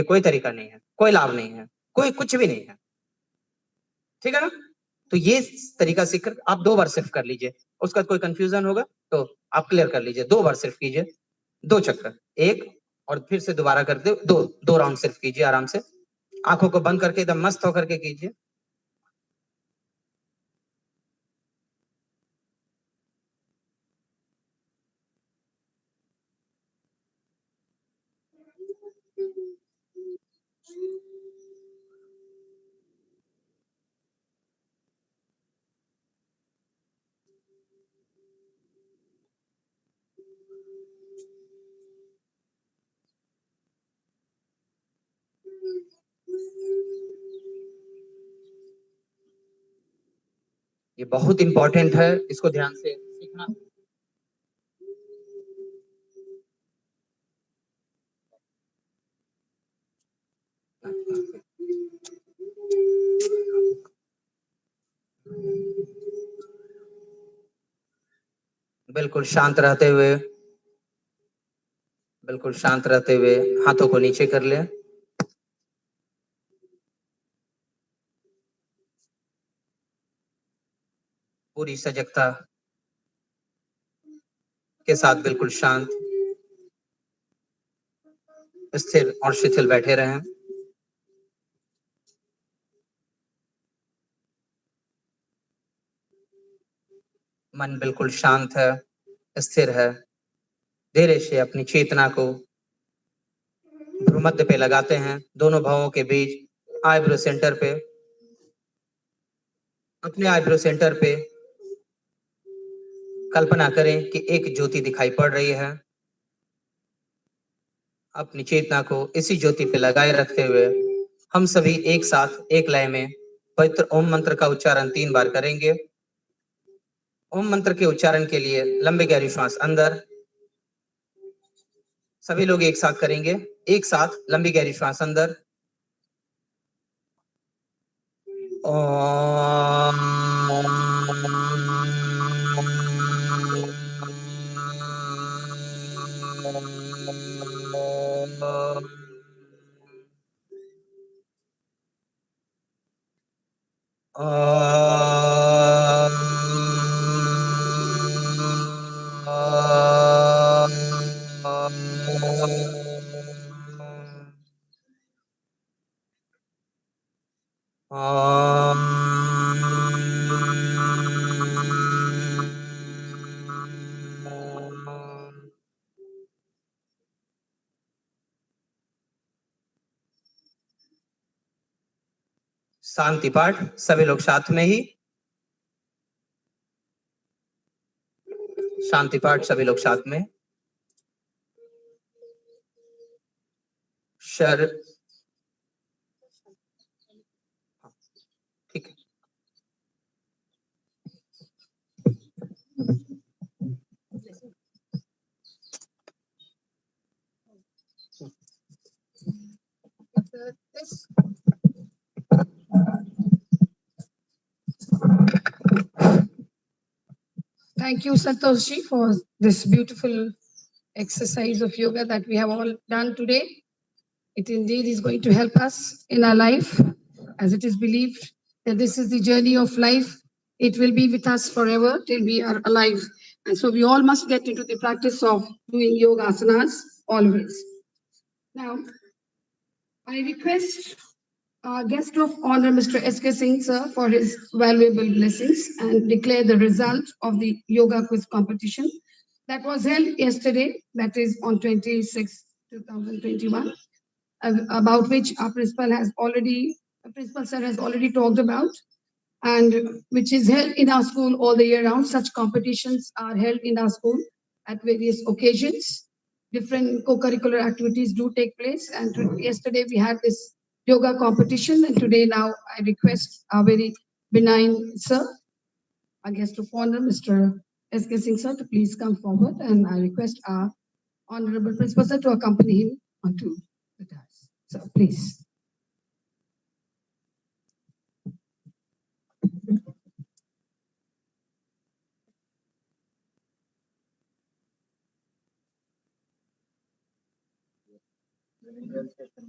कोई तरीका नहीं है, कोई लाभ नहीं है, कोई कुछ भी नहीं है। ठीक है ना, तो ये तरीका सीखकर आप 2 बार सिर्फ कर लीजिए, उसका कोई कंफ्यूजन होगा तो आप क्लियर कर लीजिए। 2 बार सिर्फ कीजिए, 2 चक्कर, एक, और फिर से दोबारा करते 2 राउंड सिर्फ कीजिए आराम से, आंखों को बंद करके एकदम मस्त होकर के कीजिए। ये बहुत इंपॉर्टेंट है, इसको ध्यान से सीखना। बिल्कुल शांत रहते हुए, बिल्कुल शांत रहते हुए हाथों को नीचे कर लें। पूरी सजगता के साथ बिल्कुल शांत, स्थिर और शिथिल बैठे रहें। मन बिल्कुल शांत है, स्थिर है। धीरे से अपनी चेतना को भ्रूमध्य पे लगाते हैं, दोनों भवों के बीच आईब्रो सेंटर पे। अपने आईब्रो सेंटर पे कल्पना करें कि एक ज्योति दिखाई पड़ रही है। अपनी चेतना को इसी ज्योति पे लगाए रखते हुए हम सभी एक साथ एक लय में पवित्र ओम मंत्र का उच्चारण 3 बार करेंगे। ओम मंत्र के उच्चारण के लिए लंबे गहरी श्वास अंदर। सभी लोग एक साथ करेंगे। एक साथ लंबी गहरी श्वास अंदर। शांति पाठ सभी लोग साथ में ही। शांति पाठ सभी लोग साथ में। शर ठीक है। Thank you, Santoshi, for this beautiful exercise of yoga that we have all done today. It indeed is going to help us in our life, as it is believed that this is the journey of life. It will be with us forever till we are alive. And so we all must get into the practice of doing yoga asanas always. Now, I request our guest of honor, Mr. S.K. Singh, sir, for his valuable blessings and declare the result of the yoga quiz competition that was held yesterday, that is on 26, 2021, about which our principal sir has already talked about, and which is held in our school all the year round. Such competitions are held in our school at various occasions. Different co-curricular activities do take place, and yesterday we had this yoga competition, and today now I request our very benign sir, our guest of honor, Mr. S.K. Singh sir, to please come forward, and I request our honorable principal sir to accompany him onto the dais. So please.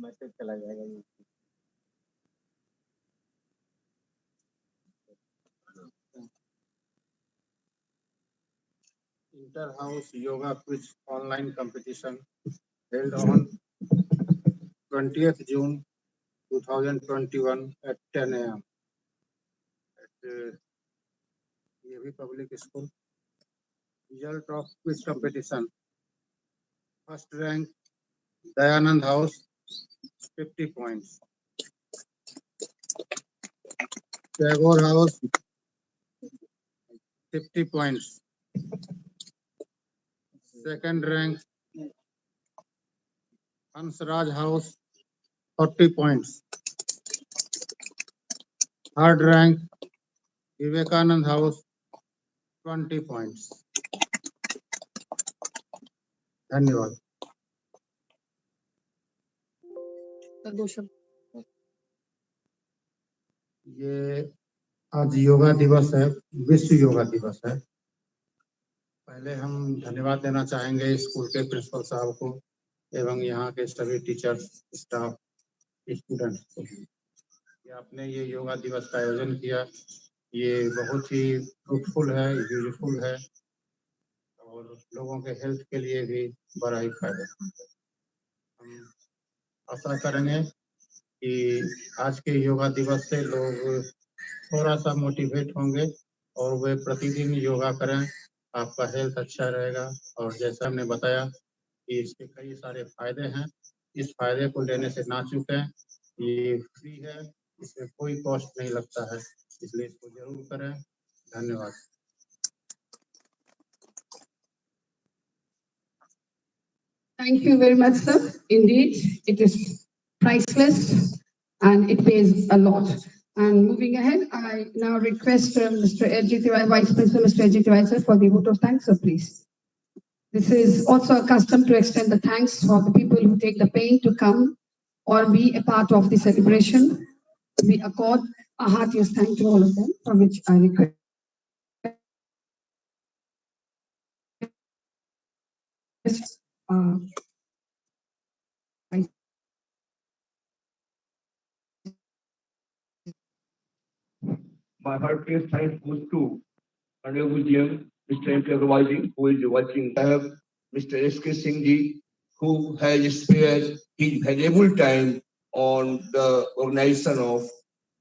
Message चला जाएगा। Inter-house yoga quiz online competition held on 20th June 2021 at 10 a.m. at EAV Public School. Result of quiz competition. First rank Dayanand House 50 points. Tagore House, 50 points. Second rank, Hansraj House, 40 points. Third rank, Vivekanand House, 20 points. धन्यवाद। ये आज योगा दिवस है, विश्व योगा दिवस है। पहले हम धन्यवाद देना चाहेंगे स्कूल के प्रिंसिपल साहब को एवं यहाँ के सभी टीचर्स, स्टाफ, स्टूडेंट्स को कि आपने ये योगा दिवस का आयोजन किया। ये बहुत ही फ्रूटफुल है, यूजफुल है और लोगों के हेल्थ के लिए भी बड़ा ही फायदेमंद है। हम आशा करेंगे कि आज के योगा दिवस से लोग थोड़ा सा मोटिवेट होंगे और वे प्रतिदिन योगा करें। आपका हेल्थ अच्छा रहेगा और जैसा हमने बताया कि इसके कई सारे फायदे हैं। इस फायदे को लेने से ना चूकें। ये फ्री है, इसमें कोई कॉस्ट नहीं लगता है, इसलिए इसको जरूर करें। धन्यवाद। Thank you very much, sir. Indeed, it is priceless and it pays a lot. And moving ahead, I now request Mr. Ajit Tiwari, Vice Principal Mr. Ajit Tiwari, sir, for the vote of thanks, sir, please. This is also a custom to extend the thanks for the people who take the pain to come or be a part of the celebration. We accord a heartiest thank to all of them, for which I request. My heartiest thanks goes to Honorable GM, Mr. M.K. Agarwalji, who is watching. I have Mr. S.K. Singh ji, who has spared his valuable time on the organization of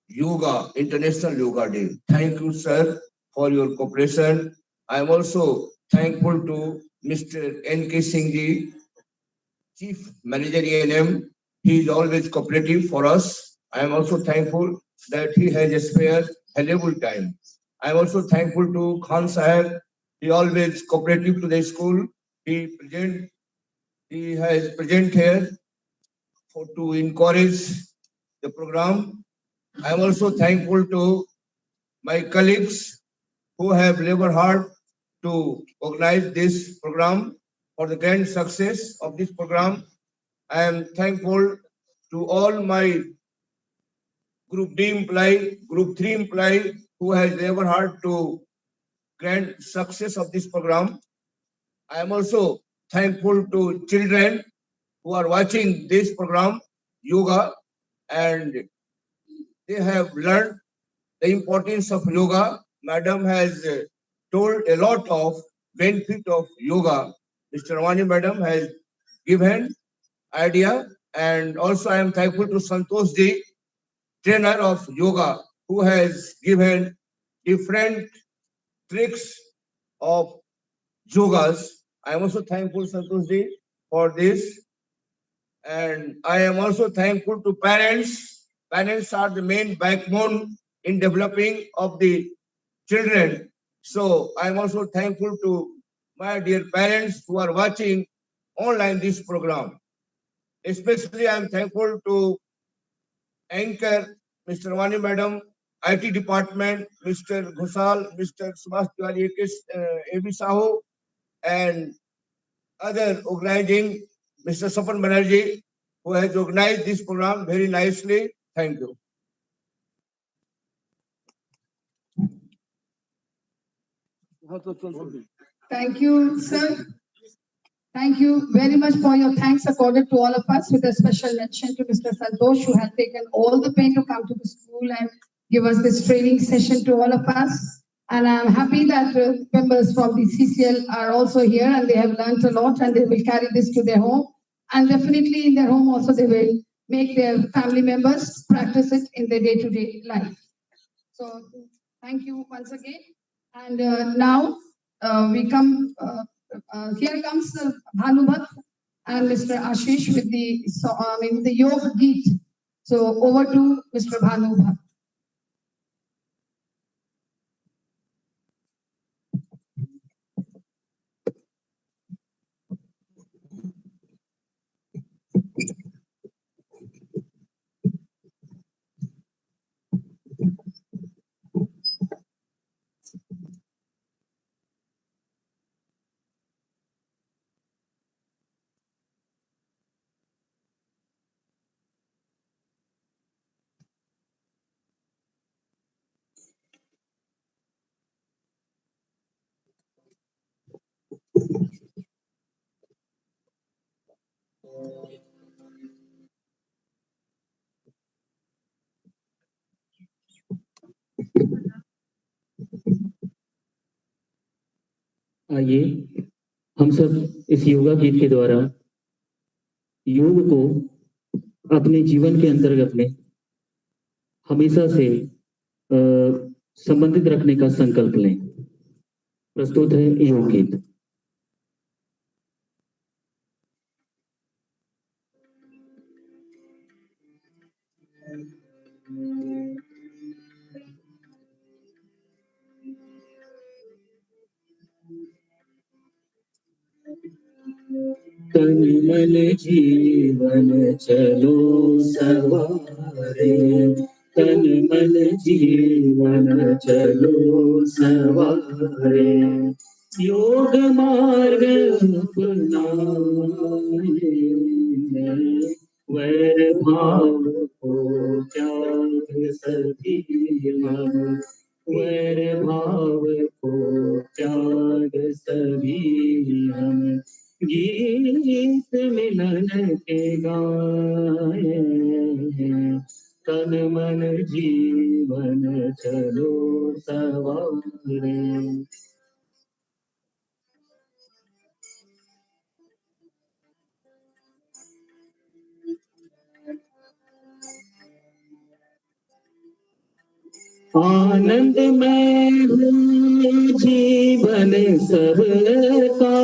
Yoga, International Yoga Day. Thank you, sir, for your cooperation. I am also thankful to Mr. N.K. Singh ji, Chief Manager A&M. He is always cooperative for us. I am also thankful that he has spared valuable time. I am also thankful to Khan Sahib. He always cooperative to the school. He has present here to encourage the program. I am also thankful to my colleagues who have labored hard to organize this program for the grand success of this program. I am thankful to all my Group D employee, Group 3 employee who has labored hard to grand success of this program. I am also thankful to children who are watching this program, yoga, and they have learned the importance of yoga. Madam has told a lot of benefit of yoga. Mr. Rawani Madam has given idea, and also I am thankful to Santosh ji, trainer of yoga, who has given different tricks of yogas. I am also thankful, Santosh ji, for this. And I am also thankful to parents. Parents are the main backbone in developing of the children. So I am also thankful to my dear parents who are watching online this program. Especially I am thankful to anchor Mr. Wani Madam, IT department, Mr. Ghosal, Mr. Subhash Tiwari, A.B. Sahu, and other organizing, Mr. Sapan Banerjee, who has organized this program very nicely. Thank you. Thank you, sir. Thank you very much for your thanks accorded to all of us, with a special mention to Mr. Santosh, who has taken all the pain to come to the school and give us this training session to all of us. And I'm happy that members from the CCL are also here and they have learned a lot and they will carry this to their home. And definitely in their home also they will make their family members practice it in their day-to-day life. So thank you once again. And now we come, here comes Bhanubhat and Mr. Ashish with the Yoga Geet. So over to Mr. Bhanu Bhatt. आइए हम सब इस योगा गीत के द्वारा योग को अपने जीवन के अंतर्गत में हमेशा से संबंधित रखने का संकल्प लें। प्रस्तुत है योग गीत। तन मन जीवन चलो सवारे, तन मन जीवन चलो सवारे, योग मार्ग अपनाए, वैर भाव को त्याग सभी हम, वैर भाव को त्याग सभी हम, गीत मिलन के गाए, तन मन जीवन चलो सवारे। आनंद में जीवन सबका,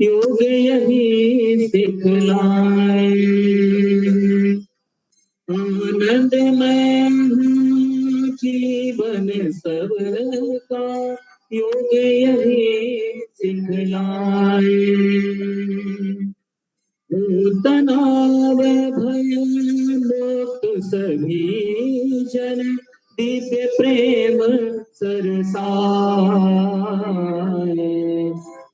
योग यही सिखलाए, आनंद में जीवन सबका, योग यही सिखलाए, तनाव भय मुक्त सभी जन, दिव्य प्रेम सरसाए,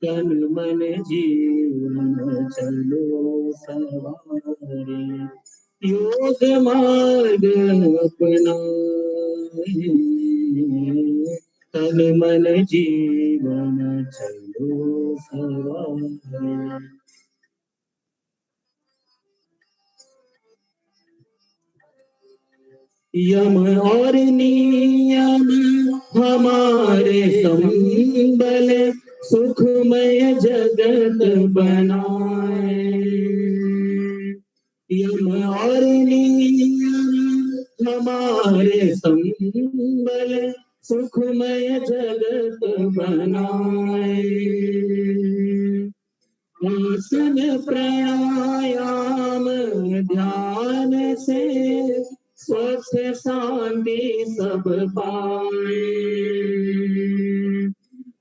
तन मन जीवन चलो सवारे, योग मार्ग अपनाए, तन मन जीवन चलो सवारे। यम और नियम हमारे संबल, सुखमय जगत बनाए, यम और नियम हमारे संबल, सुखमय जगत बनाए, आसन प्राणायाम ध्यान से, स्वस्थ शांति सब पाए,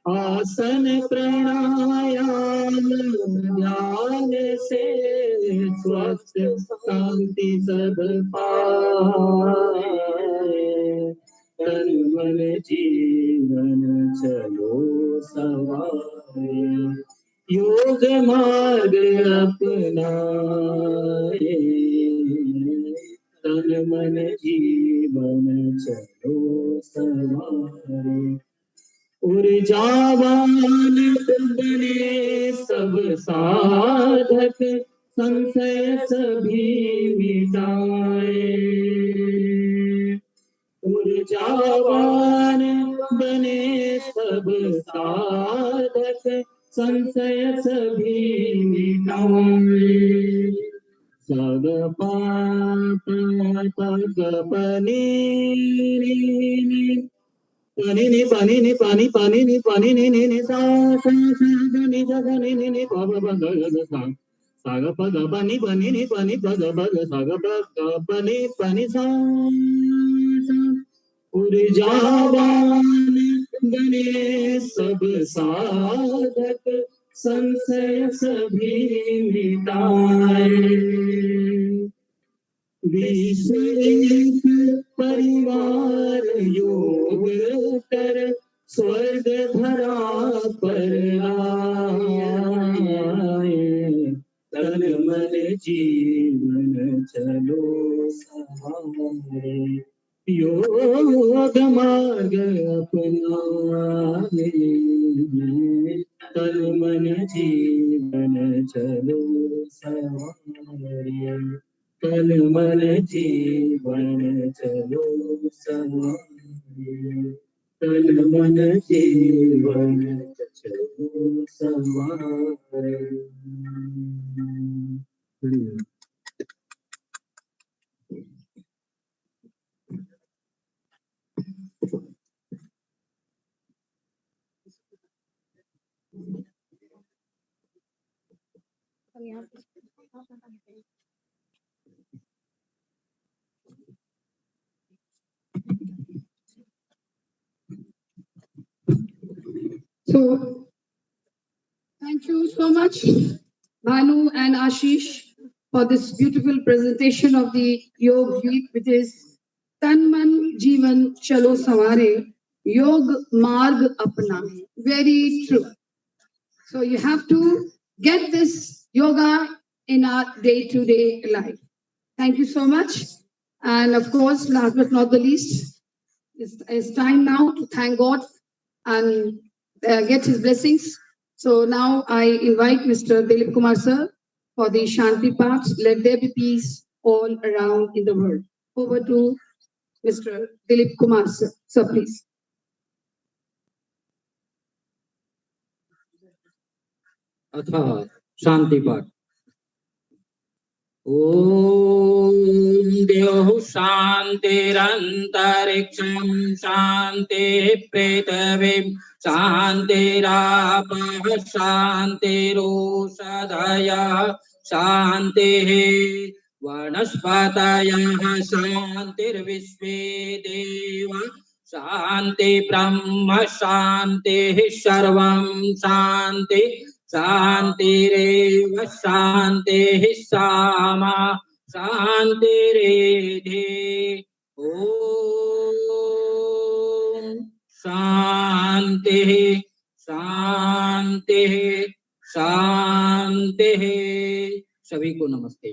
आसन प्राणायाम ध्यान से, स्वस्थ शांति सब पाए, तन मन जीवन चलो सवारे, योग मार्ग अपनाए, तन मन जीवन चलो सवारे, ऊर्जावान बने सब साधक, संशय सभी मिटाए, ऊर्जावान बने सब साधक, संशय सभी मिटाए, सब पाप पनी पानी नी पानी नी पानी पानी नी पानी नी नी नी सा सा सा सा नी सा सा नी नी नी पा पा पा ग ग सा, सागा प ग प नि प नि नि प नि प ग प ग सागा प ग प नि प नि सा सा। ऊर्जावान बने सब साधक संशय सभी मिटाए। विश्व एक परिवार योग कर स्वर्ग धरा पर आए। तन मन जीवन चलो सहारे योग मार्ग अपनाए। तन मन जीवन चलो सहारे तन मन जीवन चलो सवारे। तन मन जीवन चलो सवारे। So, thank you so much, Bhanu and Ashish, for this beautiful presentation of the Yog Geet, which is Tan Man Jeevan Chalo Saware, Yog Marg Apna. Very true. So you have to get this yoga in our day-to-day life. Thank you so much. And of course, last but not the least, it's time now to thank God and get his blessings. So now I invite Mr. Dilip Kumar sir for the Shanti part. Let there be peace all around in the world. Over to Mr. Dilip Kumar sir. Sir, please. अथ शांति पाठ। ओम द्यौः शान्तिरन्तरिक्षं शान्तिः पृथिवीं शान्तिरापः शान्तिरोषधयः शान्तिः वनस्पतयः शान्तिर्विश्वे देवा शान्ति ब्रह्म शान्तिः सर्वं शान्ति शान्तिरेव शान्तिः सामा शान्तिरेधि। ॐ शान्तिः शान्तिः शान्तिः। सभी को नमस्ते।